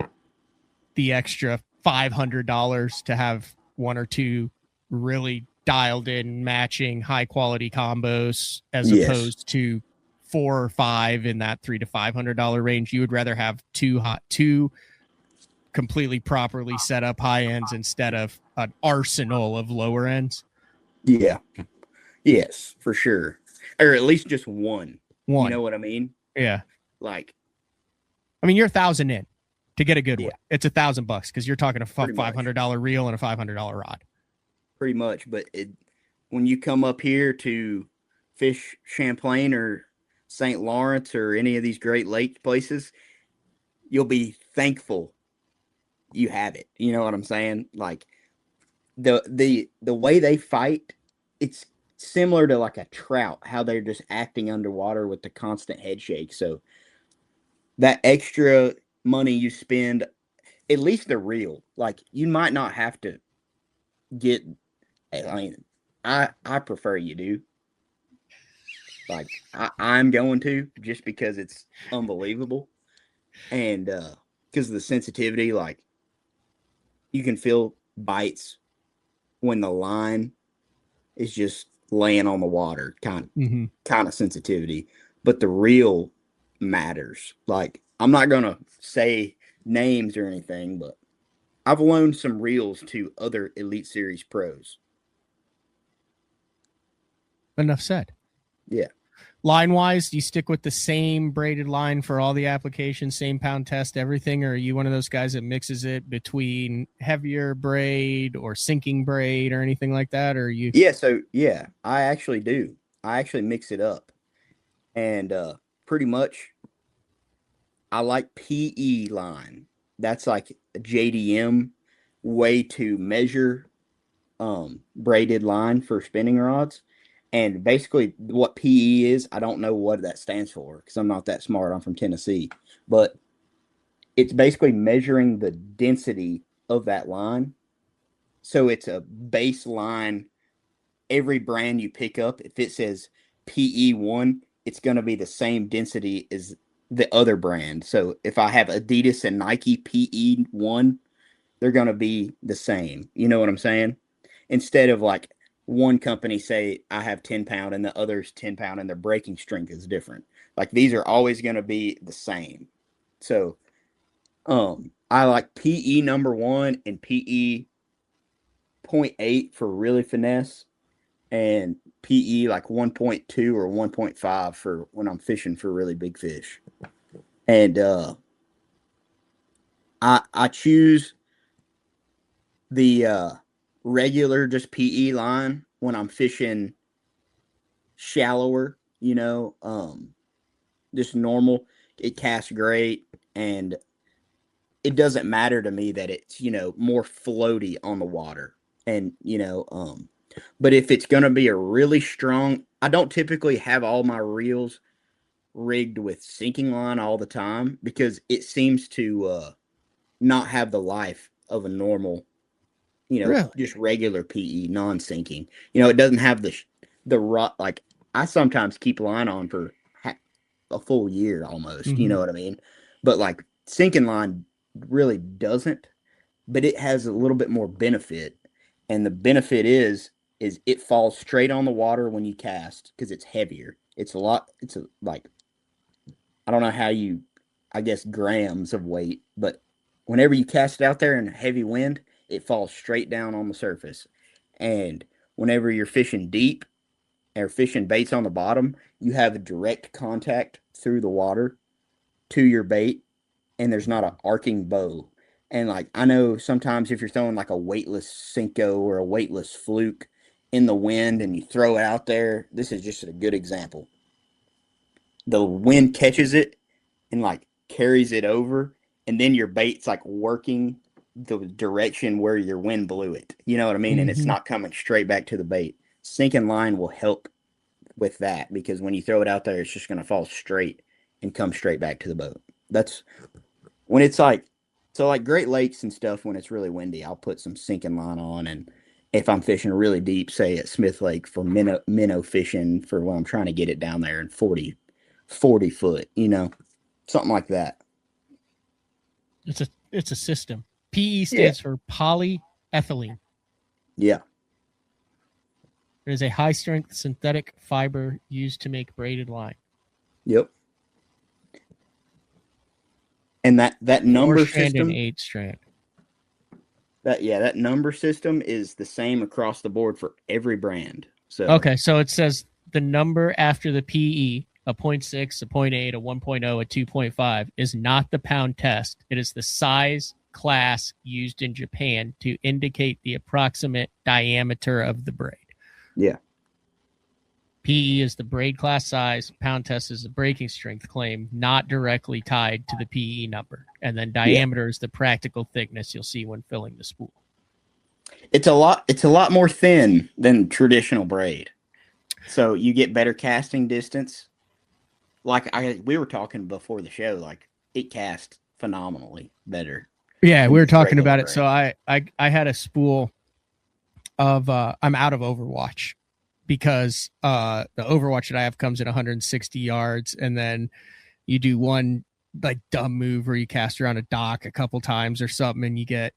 A: the extra $500 to have one or two really dialed in matching high quality combos as opposed to 4 or 5 in that $300 to $500 range? You would rather have two completely properly set up high ends instead of an arsenal of lower ends?
C: Yeah. Yes, for sure. Or at least just one. You know what I mean?
A: Yeah.
C: Like,
A: I mean, you're 1,000 in to get a good one. It's $1,000 because you're talking a $500 reel and a $500 rod.
C: Pretty much. But when you come up here to fish Champlain or St. Lawrence or any of these Great Lake places, you'll be thankful you have it. You know what I'm saying? Like the way they fight, it's similar to like a trout, how they're just acting underwater with the constant head shake. So that extra money you spend, at least the reel, like you might not have to get, I mean, I prefer you do. Like I'm going to, just because it's unbelievable. And because of the sensitivity, like you can feel bites when the line is just laying on the water, kind of sensitivity. But the reel matters. Like I'm not gonna say names or anything, but I've loaned some reels to other Elite Series pros.
A: Enough said.
C: Yeah.
A: Line wise, do you stick with the same braided line for all the applications, same pound test, everything? Or are you one of those guys that mixes it between heavier braid or sinking braid or anything like that? Or you?
C: Yeah, I actually do. I actually mix it up. And pretty much I like PE line. That's like a JDM way to measure braided line for spinning rods. And basically what PE is, I don't know what that stands for because I'm not that smart. I'm from Tennessee. But it's basically measuring the density of that line. So it's a baseline. Every brand you pick up, if it says PE1, it's going to be the same density as the other brand. So if I have Adidas and Nike PE1, they're going to be the same. You know what I'm saying? Instead of like one company say I have 10 pound and the other's 10 pound and their breaking strength is different. Like these are always going to be the same. So I like PE number 1 and PE 0.8 for really finesse, and PE like 1.2 or 1.5 for when I'm fishing for really big fish. And I choose the regular just PE line when I'm fishing shallower, just normal. It casts great, and it doesn't matter to me that it's, more floaty on the water. And, but if it's going to be a really strong, I don't typically have all my reels rigged with sinking line all the time because it seems to not have the life of a normal,
A: Really?
C: just regular PE, non-sinking. It doesn't have the rot. Like I sometimes keep line on for a full year almost, you know what I mean? But like sinking line really doesn't, but it has a little bit more benefit. And the benefit is it falls straight on the water when you cast because it's heavier. It's like, I don't know I guess grams of weight, but whenever you cast it out there in a heavy wind, it falls straight down on the surface. And whenever you're fishing deep or fishing baits on the bottom, you have a direct contact through the water to your bait, and there's not an arcing bow. And like, I know sometimes if you're throwing like a weightless Senko or a weightless fluke in the wind and you throw it out there, this is just a good example. The wind catches it and like carries it over, and then your bait's like working the direction where your wind blew it. You know what I mean? And it's not coming straight back to the bait. Sinking line will help with that because when you throw it out there, it's just going to fall straight and come straight back to the boat. That's when it's like, so like Great Lakes and stuff, when it's really windy, I'll put some sinking line on. And if I'm fishing really deep, say at Smith Lake for minnow fishing for when I'm trying to get it down there in 40 foot, something like that.
A: It's a system. PE stands for polyethylene.
C: Yeah.
A: It is a high strength synthetic fiber used to make braided line.
C: Yep. And that number
A: 4-strand
C: system,
A: and 8-strand.
C: that number system is the same across the board for every brand. So
A: Okay, so it says the number after the PE, a 0.6, a 0.8, a 1.0, a 2.5, is not the pound test. It is the size class used in Japan to indicate the approximate diameter of the braid.
C: Yeah.
A: PE is the braid class size. Pound test is the breaking strength claim, not directly tied to the PE number. And then diameter is the practical thickness you'll see when filling the spool.
C: It's a lot more thin than traditional braid. So you get better casting distance. Like we were talking before the show, like it cast phenomenally better.
A: Yeah, we were talking
C: regular
A: about it.
C: braid.
A: So I had a spool of I'm out of Overwatch because the Overwatch that I have comes at 160 yards, and then you do one like dumb move where you cast around a dock a couple times or something, and you get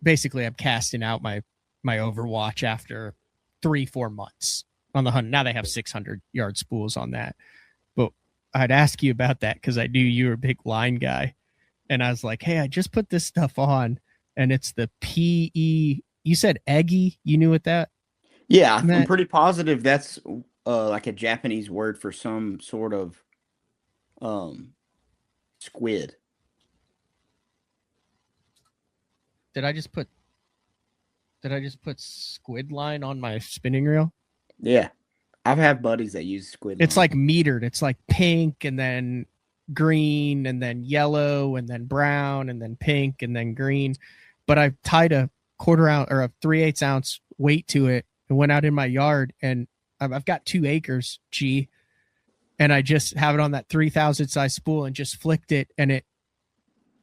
A: basically I'm casting out my Overwatch after 3-4 months on the hunt. Now they have 600 yard spools on that, but I'd ask you about that because I knew you were a big line guy, and I was like, hey, I just put this stuff on, and it's the PE. You said eggy. You knew what that?
C: Yeah, I'm
A: Matt?
C: pretty positive that's like a Japanese word for some sort of squid.
A: Did I just put squid line on my spinning reel?
C: Yeah. I've had buddies that use squid
A: It's
C: line.
A: like metered. It's like pink and then green and then yellow and then brown and then pink and then green. But I tied a 1/4 ounce or a 3/8 ounce weight to it and went out in my yard, and I've got 2 acres, and I just have it on that 3,000 size spool and just flicked it, and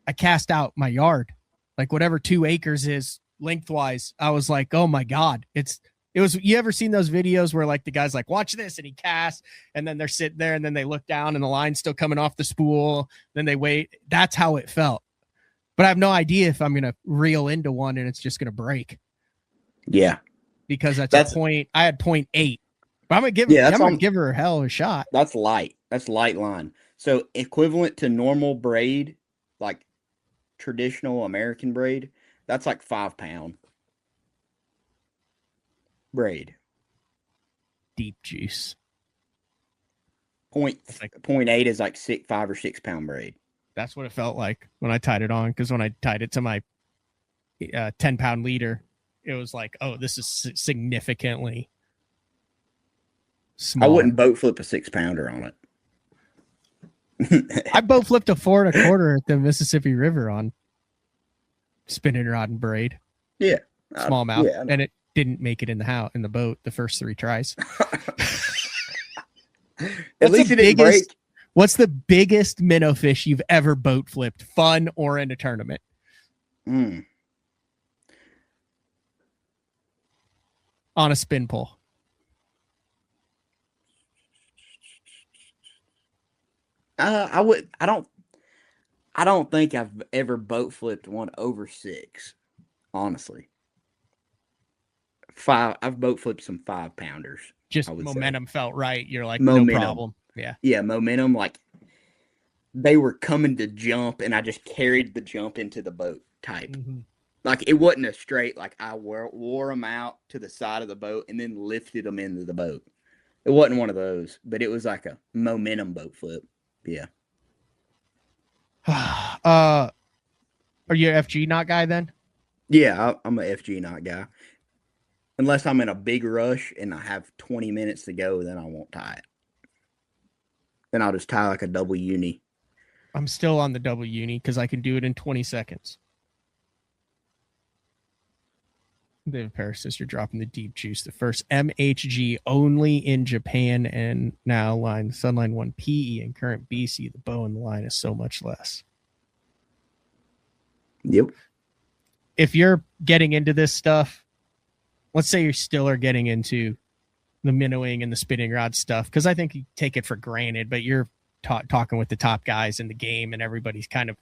A: I cast out my yard, like whatever 2 acres is lengthwise. I was like, oh my God, it's It was, you ever seen those videos where like the guy's like, watch this, and he casts, and then they're sitting there, and then they look down, and the line's still coming off the spool. Then they wait. That's how it felt. But I have no idea if I'm gonna reel into one and it's just gonna break.
C: Yeah,
A: because that's a point. I had 0.8. But I'm gonna give. I'm gonna give her hell of a shot.
C: That's light. That's light line. So equivalent to normal braid, like traditional American braid, that's like 5 pound braid.
A: Deep juice.
C: 0.8 is like 5 or 6 pound braid.
A: That's what it felt like when I tied it on. Because when I tied it to my 10-pound leader, it was like, oh, this is significantly small.
C: I wouldn't boat flip a 6-pounder on it.
A: I boat flipped a 4 1/4 at the Mississippi River on spinning rod and braid.
C: Yeah,
A: smallmouth, and it didn't make it in the boat the first 3 tries.
C: At least it didn't break.
A: What's the biggest minnow fish you've ever boat flipped, fun or in a tournament?
C: On
A: a spin pole.
C: I don't think I've ever boat flipped one over 6. Honestly, 5. I've boat flipped some 5-pounders.
A: Just momentum felt right. You're like, no problem.
C: Yeah, momentum. Like they were coming to jump, and I just carried the jump into the boat type.
A: Mm-hmm.
C: Like it wasn't a straight. Like I wore them out to the side of the boat and then lifted them into the boat. It wasn't one of those, but it was like a momentum boat flip. Yeah.
A: Are you an FG knot guy then?
C: Yeah, I'm an FG knot guy. Unless I'm in a big rush and I have 20 minutes to go, then I won't tie it. Then I'll just tie like a double uni.
A: I'm still on the double uni because I can do it in 20 seconds. David Paris says you're dropping the deep juice. The first MHG only in Japan, and now Sunline 1 PE and current BC. The bow in the line is so much less.
C: Yep.
A: If you're getting into this stuff, let's say you still are getting into the minnowing and the spinning rod stuff, because I think you take it for granted, but you're talking with the top guys in the game, and everybody's kind of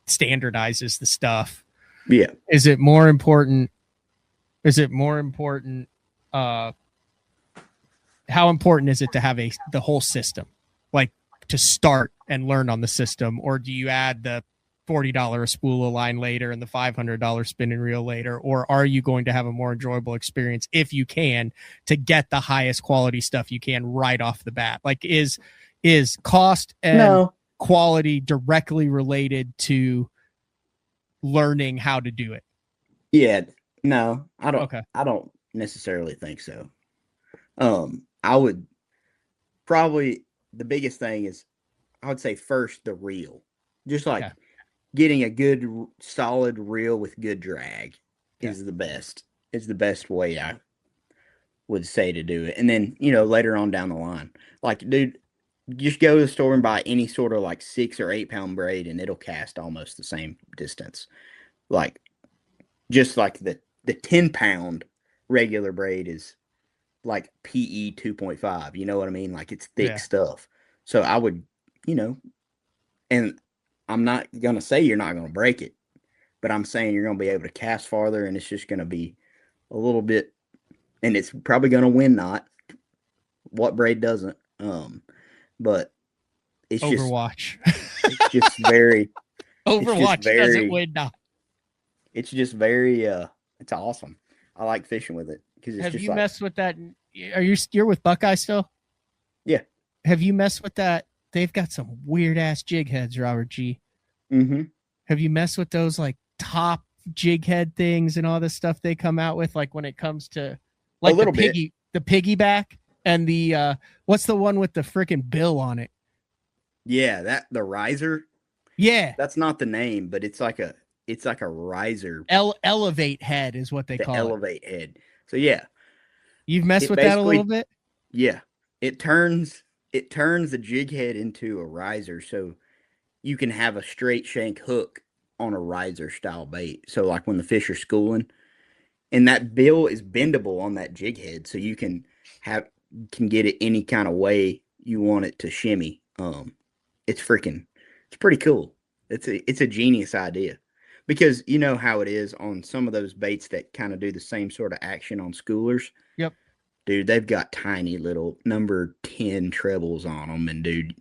A: standardizes the stuff.
C: Yeah.
A: Is it more important? How important is it to have the whole system, like to start and learn on the system, or do you add the $40 a spool of line later and the $500 spinning reel later, or are you going to have a more enjoyable experience if you can to get the highest quality stuff you can right off the bat? Like is cost and quality directly related to learning how to do it?
C: Yeah. No, I don't.
A: Okay.
C: I don't necessarily think so. I would probably, the biggest thing is, I would say first the reel, just like getting a good solid reel with good drag is the best. Is the best way I would say to do it. And then later on down the line, like dude, just go to the store and buy any sort of like 6 or 8 pound braid, and it'll cast almost the same distance. Like just like the 10-pound regular braid is like PE 2.5. You know what I mean? Like it's thick stuff. So I would, and I'm not going to say you're not going to break it, but I'm saying you're going to be able to cast farther, and it's just going to be a little bit, and it's probably going to win knot. What braid doesn't? But it's
A: Overwatch.
C: It's just very
A: Overwatch doesn't win knot.
C: It's just very it's awesome. I like fishing with it because it's
A: Have
C: just
A: you messed with that? You're with Buckeye still?
C: Yeah.
A: Have you messed with that? They've got some weird ass jig heads, Robert G.
C: Mm-hmm.
A: Have you messed with those like top jig head things and all this stuff they come out with? Like when it comes to like
C: a little
A: the piggyback and the what's the one with the freaking bill on it?
C: Yeah, the riser.
A: Yeah.
C: That's not the name, but it's like a riser.
A: Elevate head is what they call it.
C: Elevate head. So yeah.
A: You've messed with that a little bit?
C: Yeah. It turns the jig head into a riser, so you can have a straight shank hook on a riser style bait. So like when the fish are schooling, and that bill is bendable on that jig head, so you can get it any kind of way you want it to shimmy. It's pretty cool. It's a genius idea, because you know how it is on some of those baits that kind of do the same sort of action on schoolers.
A: Yep.
C: Dude, they've got tiny little number 10 trebles on them, and dude,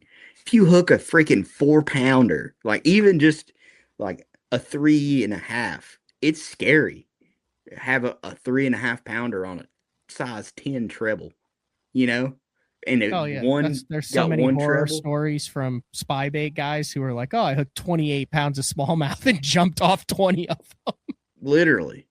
C: if you hook a freaking 4-pounder, like even just like a 3.5, it's scary. Have a 3.5-pounder on a size 10 treble, you know? And
A: Oh yeah,
C: one
A: there's so
C: got
A: many
C: one
A: horror
C: treble.
A: stories from spy bait guys who are like, "Oh, I hooked 28 pounds of smallmouth and jumped off 20 of them."
C: Literally.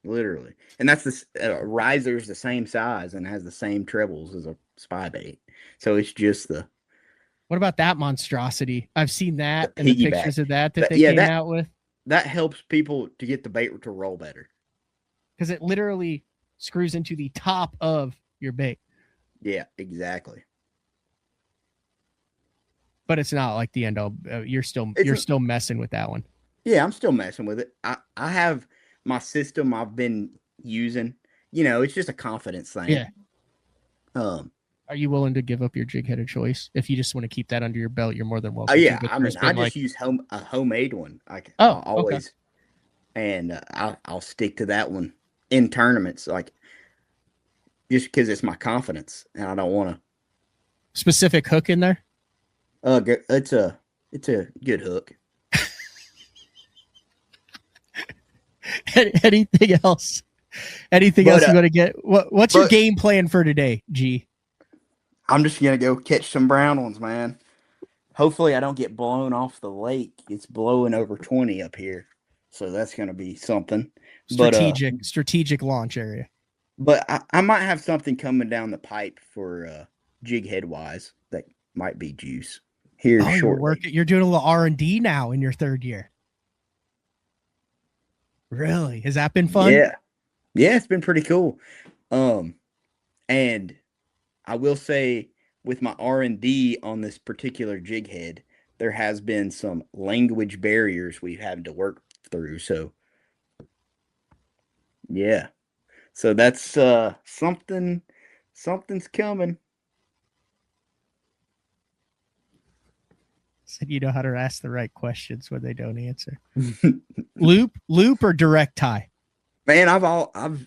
C: And that's riser's the same size and has the same trebles as a spy bait. So it's just
A: What about that monstrosity? I've seen that
C: The
A: and the
C: piggyback.
A: pictures of that
C: But
A: they
C: yeah,
A: came
C: that-
A: out with,
C: that helps people to get the bait to roll better.
A: because it literally screws into the top of your bait,
C: Yeah, exactly.
A: but it's not like the end all. You're still messing with that one.
C: Yeah, I'm still messing with it. I have my system I've been using. You know, it's just a confidence thing.
A: Yeah.
C: Um.
A: Are you willing to give up your jig head of choice? If you just want to keep that under your belt, you're more than welcome.
C: Oh yeah,
A: to, but
C: I mean,
A: there's
C: I
A: been,
C: just use a homemade one.
A: Oh,
C: I'll always, and I'll stick to that one in tournaments, like just because it's my confidence, and I don't want
A: specific hook in there.
C: to. It's a good hook.
A: Anything else? Anything
C: But,
A: else you want to get? What's your
C: but-
A: game plan for today, G?
C: I'm just gonna go catch some brown ones, man. Hopefully, I don't get blown off the lake. It's blowing over 20 up here, so that's gonna be something.
A: Strategic launch area.
C: But I might have something coming down the pipe for jig head wise that might be juice here shortly.
A: You're doing a little R&D now in your third year. Really? Has that been fun?
C: Yeah, it's been pretty cool. And I will say, with my R&D on this particular jig head, there has been some language barriers we've had to work through. So, yeah. So that's something's coming.
A: Said you know how to ask the right questions when they don't answer. Loop or direct tie?
C: Man, I've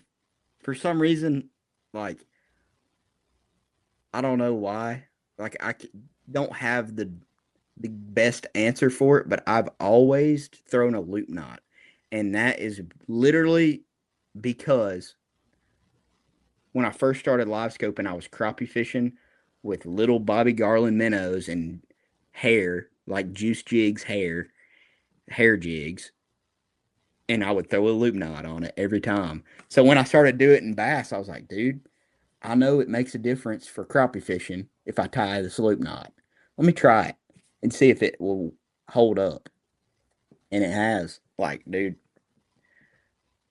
C: for some reason, like, I don't know why, like don't have the best answer for it, but I've always thrown a loop knot, and that is literally because when I first started live scoping, I was crappie fishing with little Bobby Garland minnows and hair, like Juice Jigs hair jigs, and I would throw a loop knot on it every time. So when I started doing it in bass, I was like, dude, I know it makes a difference for crappie fishing if I tie this loop knot. Let me try it and see if it will hold up. And it has. Like, dude.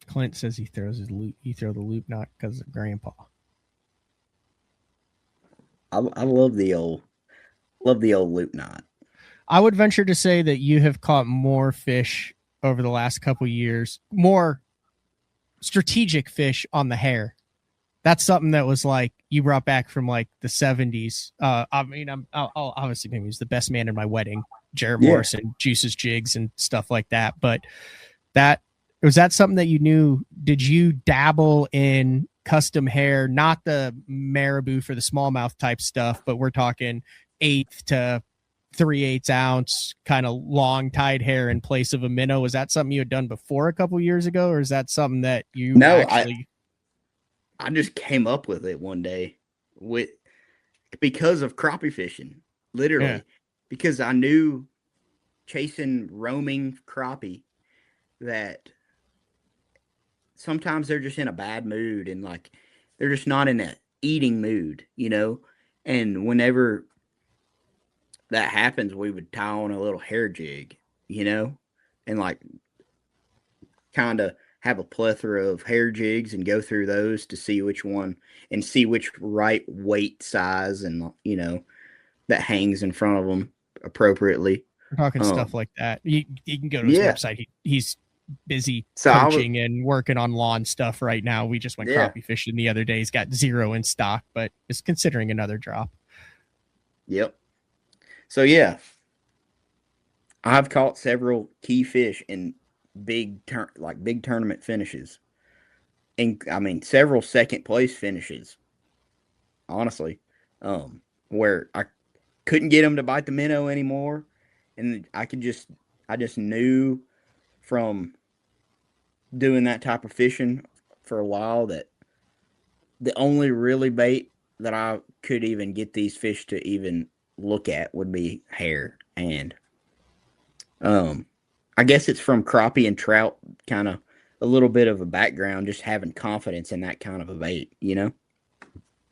A: Clint says he throws the loop knot because of grandpa.
C: I love the old loop knot.
A: I would venture to say that you have caught more fish over the last couple years, more strategic fish on the hair. That's something that was like you brought back from like the 70s. I mean, I'll obviously maybe he's the best man in my wedding, Jared Morrison, Juice's Jigs and stuff like that. But was that something that you knew? Did you dabble in custom hair, not the marabou for the smallmouth type stuff, but we're talking 1/8 to 3/8 ounce kind of long tied hair in place of a minnow? Was that something you had done before a couple years ago, or is that something that you
C: I just came up with it one day because of crappie fishing, literally, because I knew chasing roaming crappie that sometimes they're just in a bad mood and like they're just not in a eating mood, you know? And whenever that happens, we would tie on a little hair jig, you know, and like kind of have a plethora of hair jigs and go through those to see which one and see which right weight size and, you know, that hangs in front of them appropriately.
A: We're talking stuff like that. You can go to his website. He's busy
C: So I was-
A: coaching and working on lawn stuff right now. We just went
C: Yeah.
A: crappie fishing the other day. He's got 0 in stock, but is considering another drop.
C: Yep. So yeah, I've caught several key fish in big tournament finishes, and I mean several second place finishes. Honestly, where I couldn't get them to bite the minnow anymore, and I just knew from doing that type of fishing for a while that the only really bait that I could even get these fish to even look at would be hair. And I guess it's from crappie and trout, kind of a little bit of a background, just having confidence in that kind of a bait, you know?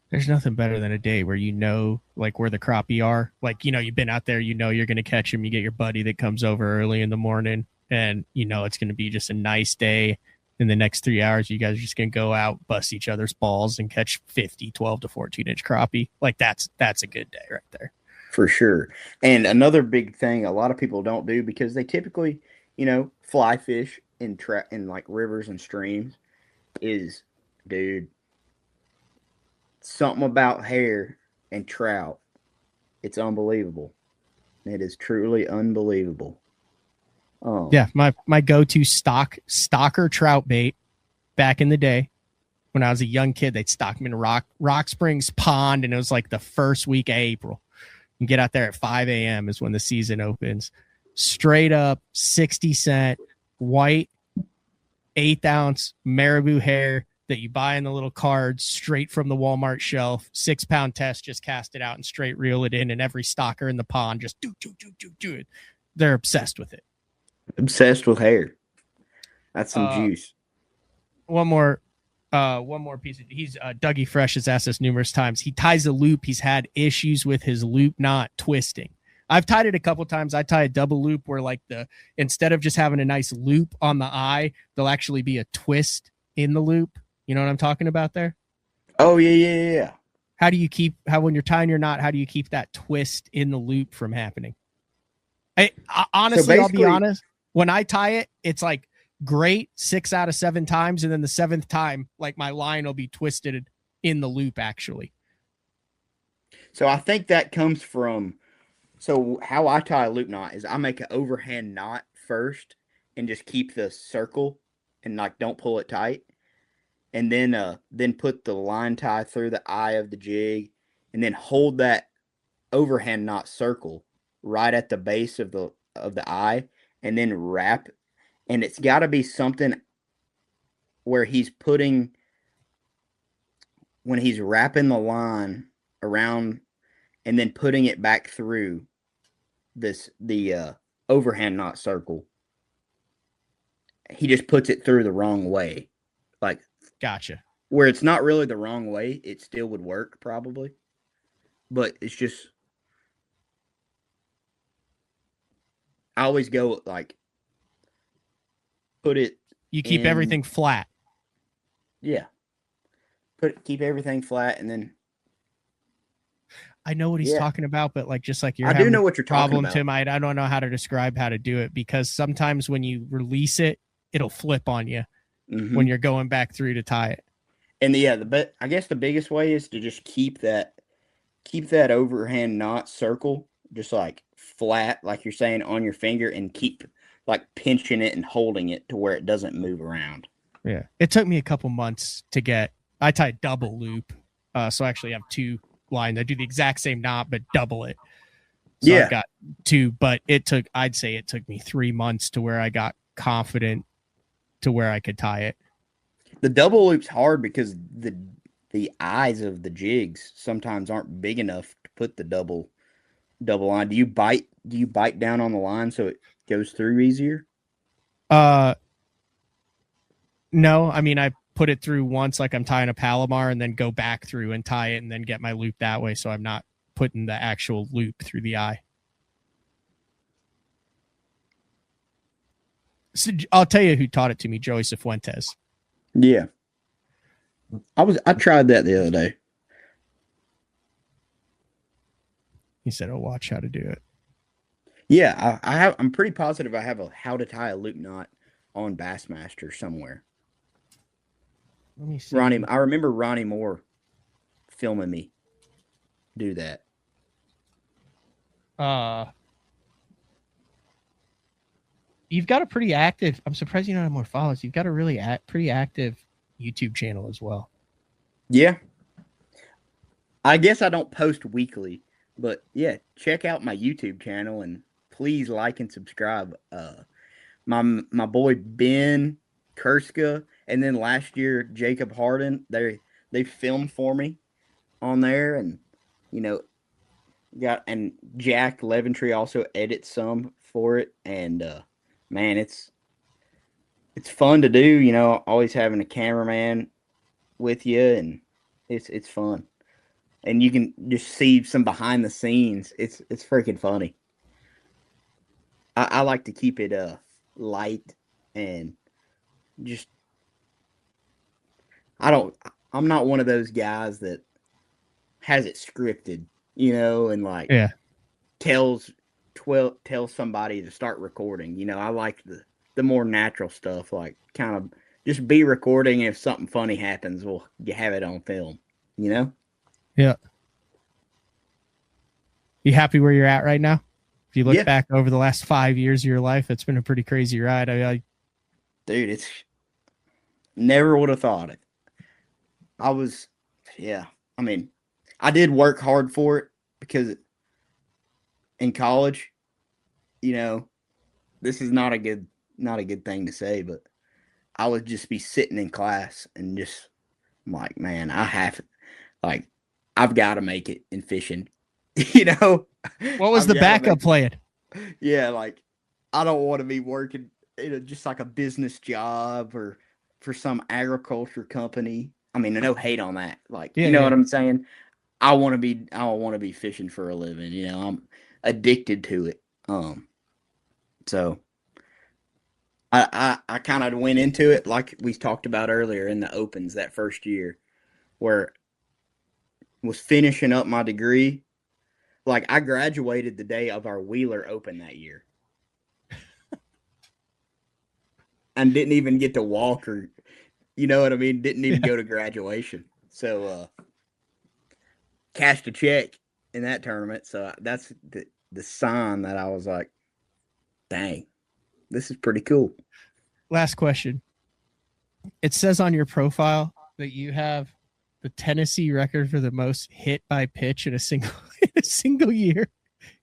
A: There's nothing better than a day where you know, like, where the crappie are. Like, you know, you've been out there, you know you're going to catch them. You get your buddy that comes over early in the morning, and you know it's going to be just a nice day. In the next 3 hours, you guys are just going to go out, bust each other's balls, and catch 50, 12 to 14-inch crappie. Like, that's a good day right there.
C: For sure. And another big thing a lot of people don't do, because they typically, you know, fly fish in like rivers and streams, is, dude, something about hair and trout. It's unbelievable. It is truly unbelievable.
A: Yeah, my go-to stalker trout bait back in the day when I was a young kid, they'd stock them in Rock Springs Pond, and it was like the first week of April. You get out there at 5 a.m. is when the season opens. Straight up 60-cent white 1/8 ounce marabou hair that you buy in the little cards straight from the Walmart shelf. 6-pound test, just cast it out and straight reel it in, and every stalker in the pond just do it. They're obsessed with it.
C: Obsessed with hair. That's some juice.
A: One more piece of Dougie Fresh has asked us numerous times. He ties a loop. He's had issues with his loop not twisting. I've tied it a couple times. I tie a double loop where, like, instead of just having a nice loop on the eye, there'll actually be a twist in the loop. You know what I'm talking about there?
C: Oh yeah.
A: How do you when you're tying your knot, how do you keep that twist in the loop from happening? Honestly, I'll be honest. When I tie it, it's like great 6 out of 7 times, and then the 7th time, like, my line will be twisted in the loop actually.
C: So I think that comes from, so how I tie a loop knot is I make an overhand knot first and just keep the circle and, like, don't pull it tight. And then put the line tie through the eye of the jig, and then hold that overhand knot circle right at the base of the eye, and then wrap. And it's got to be something where when he's wrapping the line around and then putting it back through the overhand knot circle, he just puts it through the wrong way. Like,
A: gotcha.
C: Where it's not really the wrong way, it still would work probably. But it's just, I always go like, put it.
A: You keep everything flat.
C: Yeah. Keep everything flat, and then.
A: I know what he's talking about, but like, just like
C: I do know what you're talking about.
A: Tim, I don't know how to describe how to do it, because sometimes when you release it, it'll flip on you when you're going back through to tie it.
C: And I guess the biggest way is to just keep that overhand knot circle just like flat, like you're saying, on your finger, and keep like pinching it and holding it to where it doesn't move around.
A: Yeah. It took me a couple months to get, I tie double loop. So I actually have 2 lines. I do the exact same knot, but double it. So I've got 2, but I'd say it took me 3 months to where I got confident to where I could tie it.
C: The double loop's hard because the eyes of the jigs sometimes aren't big enough to put the double line. Do you bite down on the line so it goes through easier?
A: No, I mean, I put it through once, like I'm tying a Palomar, and then go back through and tie it and then get my loop that way, so I'm not putting the actual loop through the eye. So I'll tell you who taught it to me, Joey Cifuentes.
C: Yeah. I tried that the other day.
A: He said, "Oh, watch how to do it."
C: Yeah, I'm pretty positive I have a how to tie a loop knot on Bassmaster somewhere.
A: Let me see.
C: I remember Ronnie Moore filming me do that.
A: You've got a pretty active. I'm surprised you don't have more followers. You've got a really pretty active YouTube channel as well.
C: Yeah. I guess I don't post weekly, but yeah, check out my YouTube channel and please like and subscribe. My boy Ben Kurska, and then last year Jacob Harden, they filmed for me on there, and and Jack Leventree also edits some for it, and man, it's fun to do, always having a cameraman with you, and it's fun. And you can just see some behind the scenes. It's freaking funny. I like to keep it light and just I'm not one of those guys that has it scripted, and tells somebody to start recording. I like the more natural stuff, like kind of just be recording. If something funny happens, we'll have it on film,
A: Yeah. You happy where you're at right now? If you look back over the last 5 years of your life, it's been a pretty crazy ride.
C: Dude, it's never would have thought it. I did work hard for it because in college, this is not a good thing to say, but I would just be sitting in class and just like, man, I've got to make it in fishing,
A: What was the backup plan?
C: Yeah, like I don't want to be working just like a business job or for some agriculture company. I mean, no hate on that. Like, what I'm saying? I want to be fishing for a living. I'm addicted to it. So I kind of went into it like we talked about earlier in the opens that first year, where I was finishing up my degree. Like I graduated the day of our Wheeler Open that year. And didn't even get to walk or, you know what I mean? Didn't even go to graduation. So, cashed a check in that tournament. So that's the sign that I was like, dang, this is pretty cool.
A: Last question. It says on your profile that you have the Tennessee record for the most hit by pitch in a single year.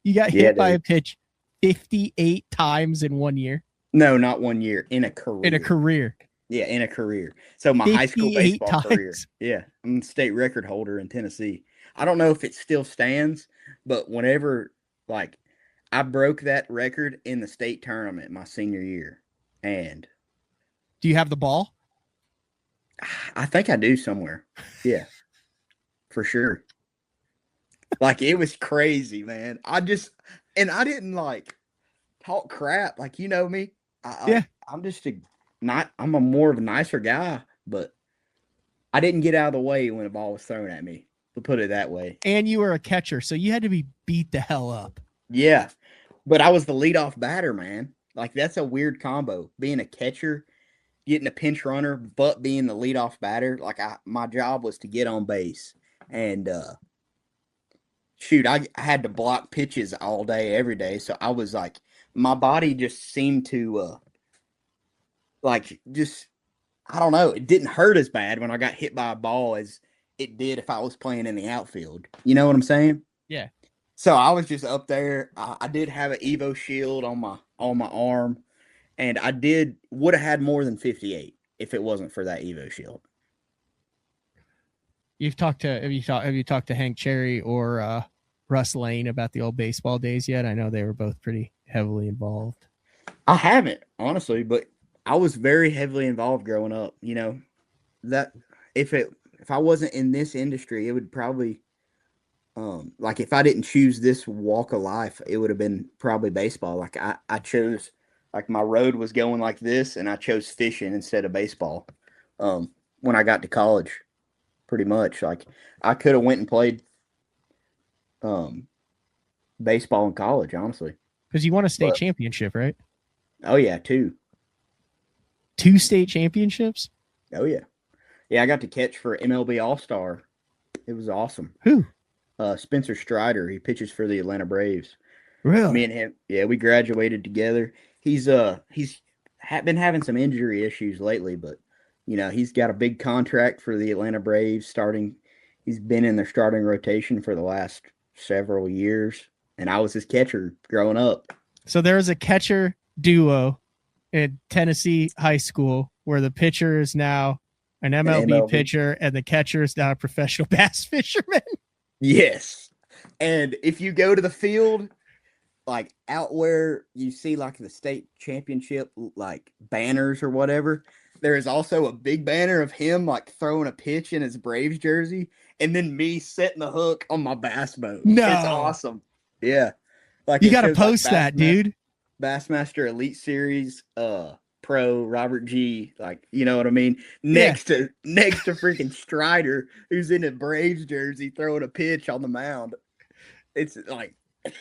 A: You got hit by a pitch 58 times in 1 year.
C: No, not 1 year. In a career.
A: In a career.
C: Yeah, in a career. So my high school baseball career. Yeah, I'm the state record holder in Tennessee. I don't know if it still stands, but whenever, I broke that record in the state tournament my senior year. And
A: do you have the ball?
C: I think I do somewhere. Yeah, for sure. It was crazy, man. I didn't talk crap. You know me. I'm just I'm a more of a nicer guy, but I didn't get out of the way when the ball was thrown at me. To put it that way.
A: And you were a catcher, so you had to be beat the hell up.
C: Yeah, but I was the leadoff batter, man. That's a weird combo. Being a catcher, getting a pinch runner, but being the leadoff batter. My job was to get on base, and I had to block pitches all day, every day. So I was my body just seemed to I don't know. It didn't hurt as bad when I got hit by a ball as it did if I was playing in the outfield. You know what I'm saying?
A: Yeah.
C: So I was just up there. I did have an Evo Shield on my arm, and I would have had more than 58 if it wasn't for that Evo Shield.
A: Have you talked to Hank Cherry or Russ Lane about the old baseball days yet? I know they were both pretty heavily involved.
C: I haven't, honestly, but I was very heavily involved growing up. That if I wasn't in this industry, it would probably if I didn't choose this walk of life, it would have been probably baseball. I chose, my road was going like this, and I chose fishing instead of baseball. When I got to college, pretty much I could have went and played baseball in college, honestly.
A: Because you won a state championship, right?
C: Oh yeah, 2.
A: 2 state championships.
C: Oh yeah, yeah. I got to catch for MLB All Star. It was awesome.
A: Who?
C: Spencer Strider. He pitches for the Atlanta Braves.
A: Really?
C: Me and him, yeah, we graduated together. He's been having some injury issues lately, but he's got a big contract for the Atlanta Braves starting. He's been in their starting rotation for the last several years, and I was his catcher growing up.
A: So there was a catcher duo in Tennessee high school where the pitcher is now an MLB pitcher and the catcher is now a professional bass fisherman.
C: Yes. And if you go to the field, like out where you see like the state championship, like banners or whatever, there is also a big banner of him like throwing a pitch in his Braves jersey and then me setting the hook on my bass boat.
A: No.
C: It's awesome. Yeah. Like
A: You got to post that, dude.
C: Bassmaster Elite Series, pro Robert G, like, you know what I mean? Next to freaking Strider, who's in a Braves jersey throwing a pitch on the mound. It's like,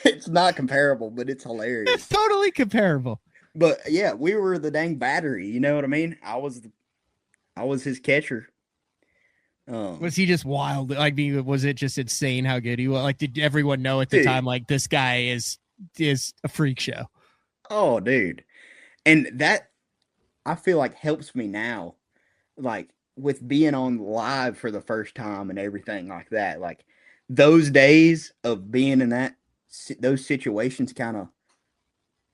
C: it's not comparable, but it's hilarious.
A: It's totally comparable.
C: But yeah, we were the dang battery, you know what I mean? I was his catcher.
A: Was he just wild? Like, was it just insane how good he was? Like, did everyone know at the time, like, this guy is a freak show?
C: Oh, dude. And that, I feel like, helps me now, like, with being on live for the first time and everything like that. Like, those days of being in those situations kind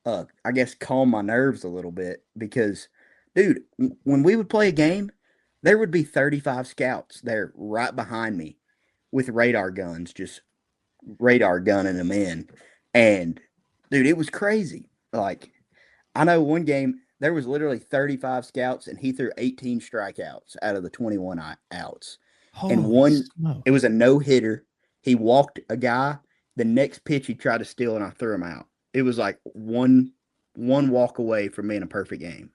C: of, I guess, calm my nerves a little bit. Because, dude, when we would play a game, there would be 35 scouts there right behind me with radar guns, just radar gunning them in. And, dude, it was crazy. Like, I know one game, there was literally 35 scouts, and he threw 18 strikeouts out of the 21 outs. It was a no-hitter. He walked a guy. The next pitch, he tried to steal, and I threw him out. It was like one walk away from being a perfect game.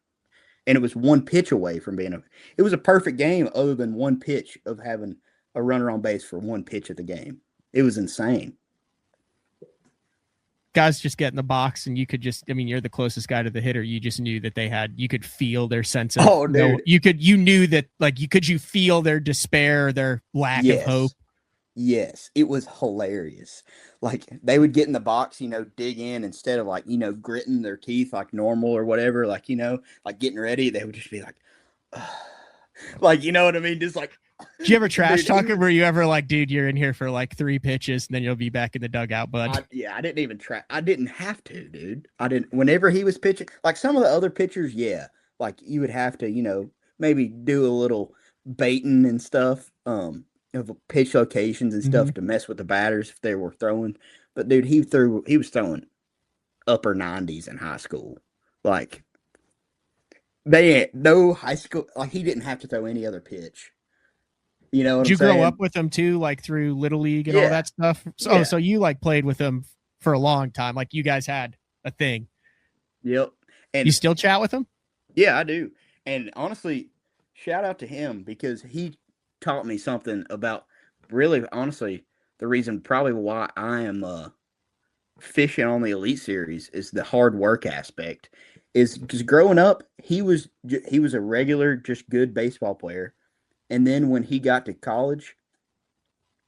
C: And it was one pitch away from it was a perfect game other than one pitch of having a runner on base for one pitch of the game. It was insane.
A: Guys just get in the box and you could you're the closest guy to the hitter. You just knew that you could feel their sense of, you knew that, like, could you feel their despair, their lack of hope?
C: Yes. It was hilarious. Like, they would get in the box, dig in instead of like, gritting their teeth like normal or whatever, like, like getting ready. They would just be like, like, you know what I mean? Just like,
A: did you ever trash talk it? Were you ever like, dude, you're in here for like 3 pitches and then you'll be back in the dugout, bud?
C: I didn't even try. I didn't have to, dude. I didn't. Whenever he was pitching, like some of the other pitchers, yeah, like you would have to, maybe do a little baiting and stuff, of pitch locations and stuff to mess with the batters if they were throwing. But dude, he was throwing upper 90s in high school. Like, no high school, like he didn't have to throw any other pitch. You know what
A: Did
C: I'm saying?
A: you grow up with him too, like through Little League and all that stuff? So, so you like played with him for a long time. Like you guys had a thing.
C: Yep. And
A: you still chat with him?
C: Yeah, I do. And honestly, shout out to him because he taught me something about, really, honestly, the reason probably why I am fishing on the Elite Series is the hard work aspect. Is because growing up, he was a regular, just good baseball player. And then when he got to college,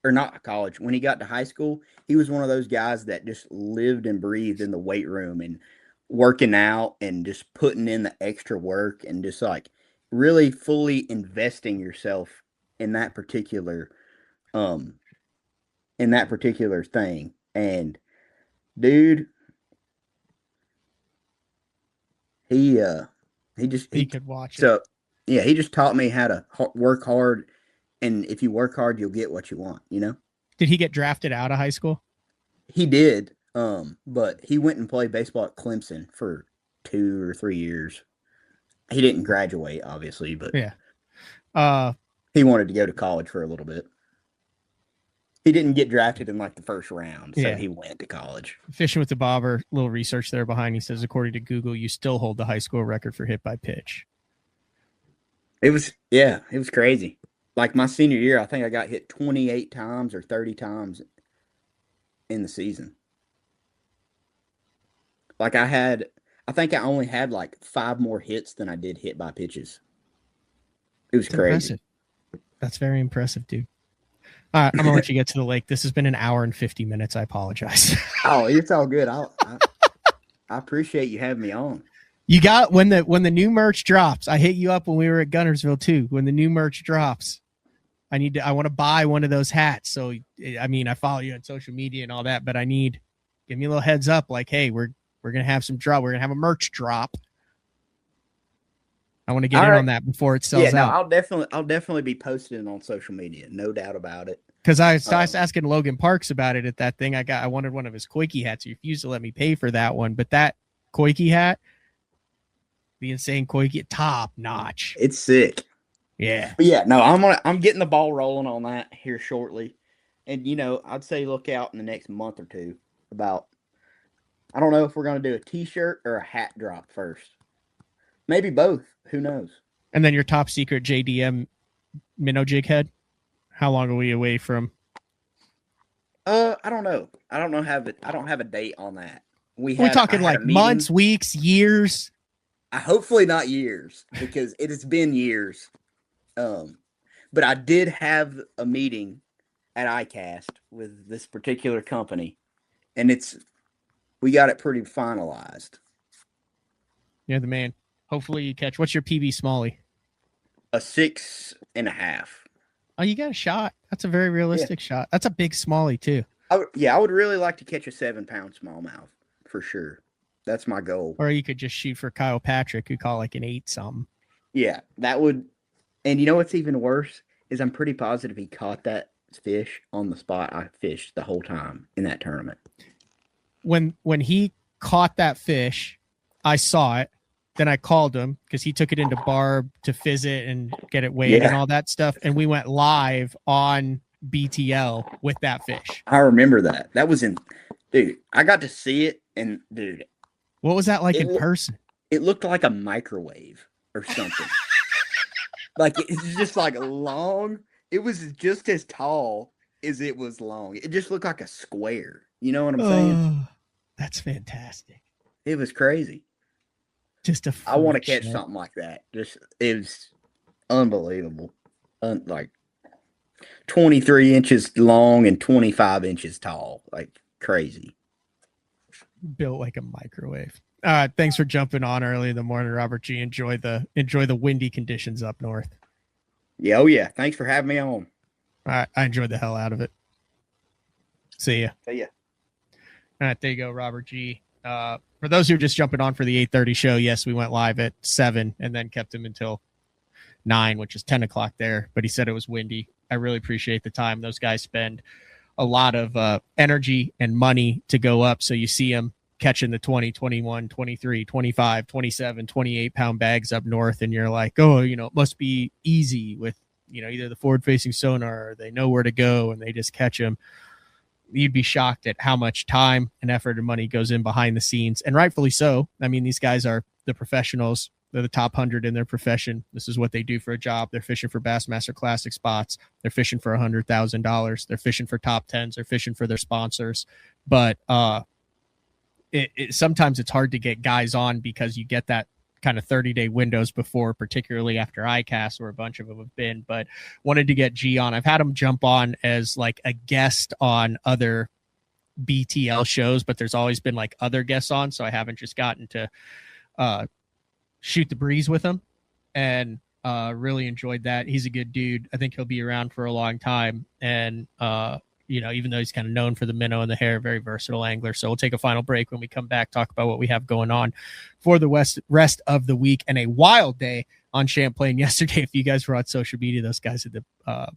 C: or not college, when he got to high school, he was one of those guys that just lived and breathed in the weight room and working out and just putting in the extra work and just like really fully investing yourself in that particular thing. And dude, he
A: could watch it.
C: So yeah, he just taught me how to work hard, and if you work hard, you'll get what you want,
A: Did he get drafted out of high school?
C: He did, but he went and played baseball at Clemson for 2 or 3 years. He didn't graduate, obviously, but he wanted to go to college for a little bit. He didn't get drafted in like the first round, so he went to college. Fishing
A: with the Bobber, little research there behind. He says, according to Google, you still hold the high school record for hit by pitch.
C: It was crazy. Like my senior year, I think I got hit 28 times or 30 times in the season. Like I I think I only had like 5 more hits than I did hit by pitches. It was
A: It's
C: crazy.
A: impressive. That's very impressive, dude. I'm gonna let you get to the lake. This has been an hour and 50 minutes. I apologize.
C: Oh, it's all good. I appreciate you having me on.
A: You got when the new merch drops. I hit you up when we were at Gunnersville too. When the new merch drops, I want to buy one of those hats. So I mean, I follow you on social media and all that, but give me a little heads up. Like, hey, we're gonna have some drop. We're gonna have a merch drop. I want to get in on that before it sells out.
C: I'll definitely be posting it on social media. No doubt about it.
A: Because I was asking Logan Parks about it at that thing. I wanted one of his Koike hats. He refused to let me pay for that one. But that Koike hat, the insane Koike, top notch.
C: It's sick.
A: Yeah.
C: But yeah, no, I'm getting the ball rolling on that here shortly. And I'd say look out in the next month or two about, I don't know if we're going to do a t-shirt or a hat drop first. Maybe both. Who knows? And
A: then your top secret JDM minnow jig head. How long are we away from?
C: I don't know. I don't have a date on that.
A: We're talking like months, weeks, years.
C: Hopefully not years, because it has been years. But I did have a meeting at ICAST with this particular company, and we got it pretty finalized.
A: You're the man. Hopefully you catch. What's your PB Smalley?
C: A 6.5.
A: Oh, you got a shot. That's a very realistic shot. That's a big Smalley too.
C: I would really like to catch a 7-pound smallmouth for sure. That's my goal.
A: Or you could just shoot for Kyle Patrick, who caught like an 8 something.
C: Yeah, that would. And you know what's even worse is I'm pretty positive he caught that fish on the spot I fished the whole time in that tournament.
A: When he caught that fish, I saw it. Then I called him because he took it into Barb to fizz it and get it weighed and all that stuff. And we went live on BTL with that fish.
C: I remember that. That was dude, I got to see it. And dude,
A: what was that like in person?
C: It looked like a microwave or something. Like it's just like long. It was just as tall as it was long. It just looked like a square. You know what I'm saying?
A: That's fantastic.
C: It was crazy. I want to catch something like that. It was unbelievable. Like 23 inches long and 25 inches tall. Like crazy.
A: Built like a microwave. Thanks for jumping on early in the morning, Robert G. Enjoy the windy conditions up north.
C: Yeah, oh yeah. Thanks for having me on.
A: All right, I enjoyed the hell out of it. See ya.
C: See ya.
A: All right, there you go, Robert G. For those who are just jumping on for the 8:30 show, yes, we went live at 7 and then kept him until 9, which is 10 o'clock there. But he said it was windy. I really appreciate the time. Those guys spend a lot of energy and money to go up. So you see them catching the 20, 21, 23, 25, 27, 28 pound bags up north. And you're like, oh, it must be easy with, either the forward facing sonar or they know where to go and they just catch them. You'd be shocked at how much time and effort and money goes in behind the scenes. And rightfully so. I mean, these guys are the professionals. They're the top 100 in their profession. This is what they do for a job. They're fishing for Bassmaster Classic spots. They're fishing for $100,000. They're fishing for top 10s. They're fishing for their sponsors. But sometimes it's hard to get guys on because you get that kind of 30-day windows before, particularly after ICAST, where a bunch of them have been. But wanted to get G on. I've had him jump on as like a guest on other BTL shows, but there's always been like other guests on, so I haven't just gotten to shoot the breeze with him, and really enjoyed that. He's a good dude. I think he'll be around for a long time, and even though he's kind of known for the minnow and the hair, very versatile angler. So we'll take a final break. When we come back, talk about what we have going on for the rest of the week, and a wild day on Champlain yesterday. If you guys were on social media, those guys at the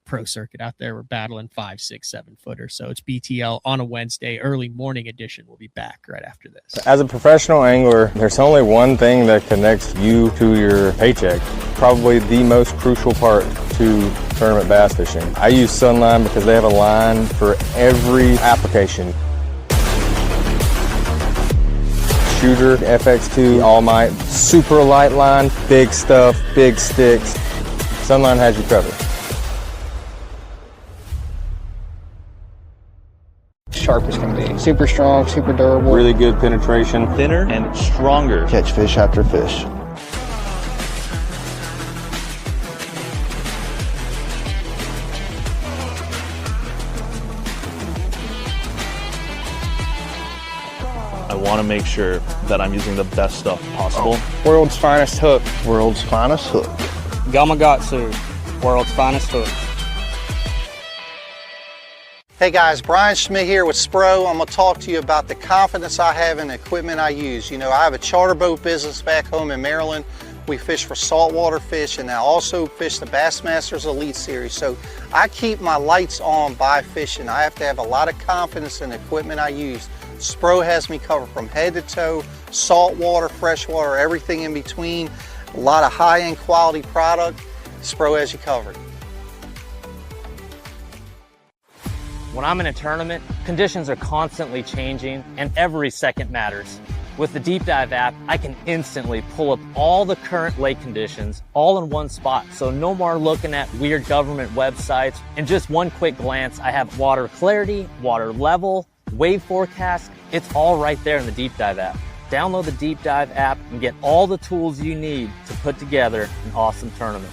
A: pro circuit out there were battling 5, 6, 7 footers. So it's BTL on a Wednesday, early morning edition. We'll be back right after this.
G: As a professional angler, there's only one thing that connects you to your paycheck. Probably the most crucial part to tournament bass fishing. I use Sunline because they have a line for every application. Shooter, FX2, All Might, super light line, big stuff, big sticks. Sunline has you covered.
H: sharp as can be. Super strong, super durable.
G: Really good penetration.
B: Thinner and stronger.
I: Catch fish after fish.
B: I want to make sure that I'm using the best stuff possible.
H: World's finest hook.
I: World's finest hook.
H: Gamakatsu. World's finest hook.
J: Hey guys, Brian Schmidt here with Spro. I'm going to talk to you about the confidence I have in the equipment I use. You know, I have a charter boat business back home in Maryland. We fish for saltwater fish, and I also fish the Bassmasters Elite Series. So I keep my lights on by fishing. I have to have a lot of confidence in the equipment I use. Spro has me covered from head to toe, saltwater, freshwater, everything in between. A lot of high-end quality product. Spro has you covered.
F: When I'm in a tournament, conditions are constantly changing and every second matters. With the Deep Dive app, I can instantly pull up all the current lake conditions all in one spot. So no more looking at weird government websites. In just one quick glance, I have water clarity, water level, wave forecast. It's all right there in the Deep Dive app. Download the Deep Dive app and get all the tools you need to put together an awesome tournament.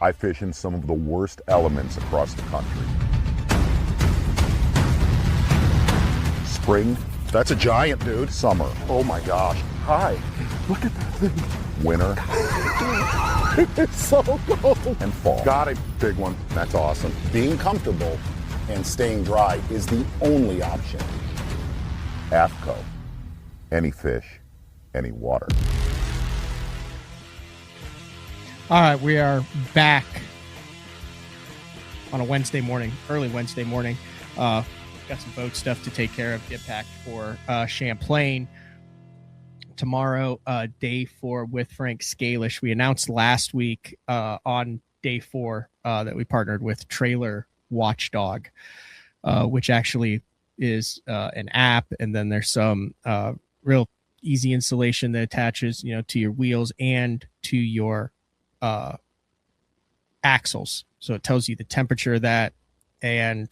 K: I fish in some of the worst elements across the country. Spring,
E: That's a giant, dude.
K: summer,
E: Oh my gosh. Hi. Look at that thing.
K: winter,
E: It's so cold.
K: and fall.
E: Got a big one. That's awesome. Being comfortable and staying dry is the only option.
K: AFCO. Any fish, any water.
A: All right, we are back on a Wednesday morning, early Wednesday morning. Got some boat stuff to take care of, get packed for Champlain. Tomorrow, day 4 with Frank Scalish. We announced last week on day 4 that we partnered with Trailer Watchdog, which actually is an app, and then there's some real easy installation that attaches, to your wheels and to your axles. So it tells you the temperature of that and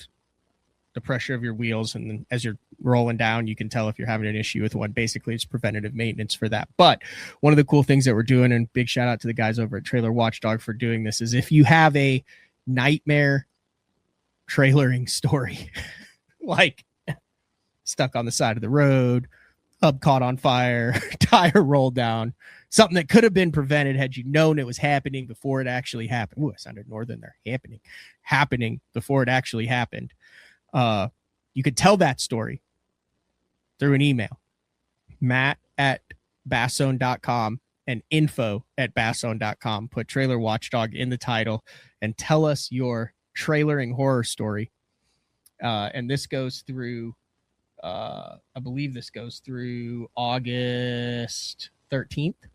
A: the pressure of your wheels, and then as you're rolling down, you can tell if you're having an issue with one. Basically, it's preventative maintenance for that. But one of the cool things that we're doing, and big shout out to the guys over at Trailer Watchdog for doing this, is if you have a nightmare trailering story, like stuck on the side of the road, hub caught on fire, tire rolled down, something that could have been prevented had you known it was happening before it actually happened. Ooh, I sounded northern there. Happening before it actually happened. You could tell that story through an email, matt@basszone.com and info@basszone.com. Put Trailer Watchdog in the title and tell us your trailering horror story. And this goes through, I believe this goes through August 13th,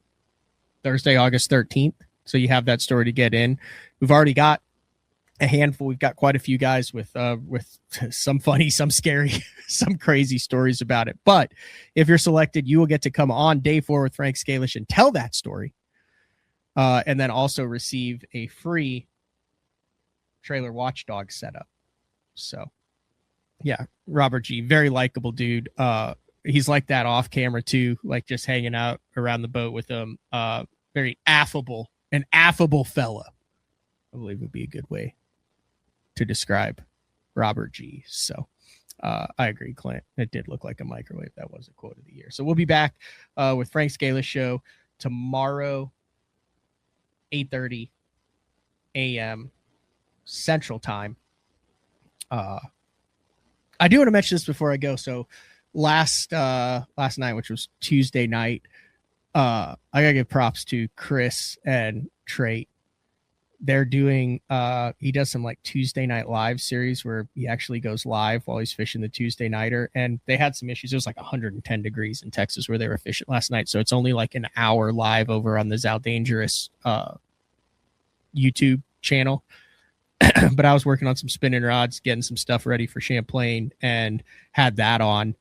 A: Thursday, August 13th. So you have that story to get in. We've already got a handful. We've got quite a few guys with some funny, some scary, some crazy stories about it. But if you're selected, you will get to come on day 4 with Frank Scalish and tell that story. And then also receive a free Trailer Watchdog setup. So yeah, Robert G, very likable dude. He's like that off camera too, like just hanging out around the boat with him. Very affable, an affable fella, I believe would be a good way to describe Robert G. So I agree, Clint. It did look like a microwave. That was a quote of the year. So we'll be back with Frank Scalish show tomorrow, 8:30 a.m. Central Time. I do want to mention this before I go. So last night, which was Tuesday night, I gotta give props to Chris and Trey. They're doing he does some like Tuesday night live series where he actually goes live while he's fishing the Tuesday nighter, and they had some issues. It was like 110 degrees in Texas where they were fishing last night, so it's only like an hour live over on the Zal Dangerous YouTube channel. But I was working on some spinning rods, getting some stuff ready for Champlain, and had that on.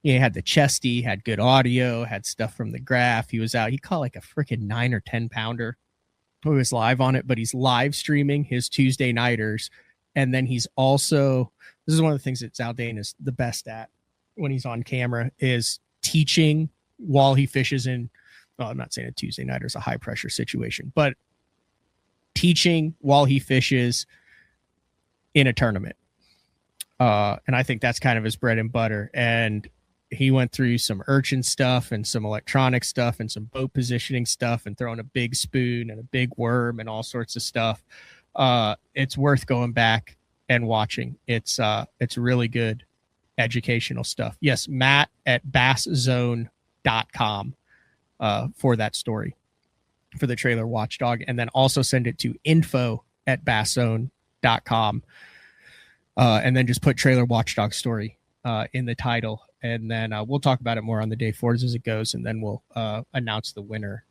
A: He had the chesty, had good audio, had stuff from the graph. He was out. He caught like a freaking 9 or 10 pounder who is live on it, but he's live streaming his Tuesday nighters. And then he's also, this is one of the things that Zaldain is the best at when he's on camera, is teaching while he fishes in, well, I'm not saying a Tuesday nighter is a high pressure situation, but teaching while he fishes in a tournament. And I think that's kind of his bread and butter. And he went through some urchin stuff and some electronic stuff and some boat positioning stuff and throwing a big spoon and a big worm and all sorts of stuff. It's worth going back and watching. It's really good educational stuff. Yes, Matt at basszone.com for that story for the trailer watchdog, and then also send it to info@basszone.com and then just put trailer watchdog story in the title, and then we'll talk about it more on the day forwards as it goes, and then we'll announce the winner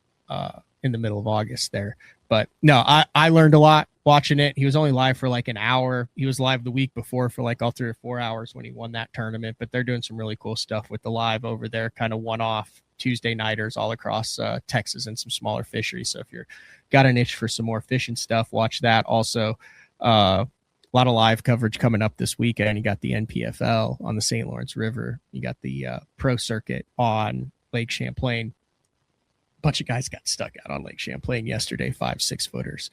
A: in the middle of August there. But no, I learned a lot watching it. He was only live for like an hour. He was live the week before for like all 3 or 4 hours when he won that tournament, but they're doing some really cool stuff with the live over there, kind of one-off Tuesday nighters all across Texas and some smaller fisheries. So if you're got an itch for some more fishing stuff, watch that. Also, a lot of live coverage coming up this weekend. You got the NPFL on the St. Lawrence River. You got the pro circuit on Lake Champlain. A bunch of guys got stuck out on Lake Champlain yesterday, 5-6 footers.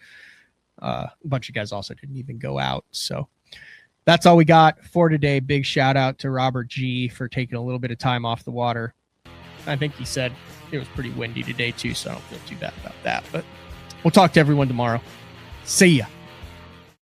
A: A bunch of guys also didn't even go out. So that's all we got for today. Big shout out to Robert G for taking a little bit of time off the water. I think he said it was pretty windy today too, so I don't feel too bad about that. But we'll talk to everyone tomorrow. See ya.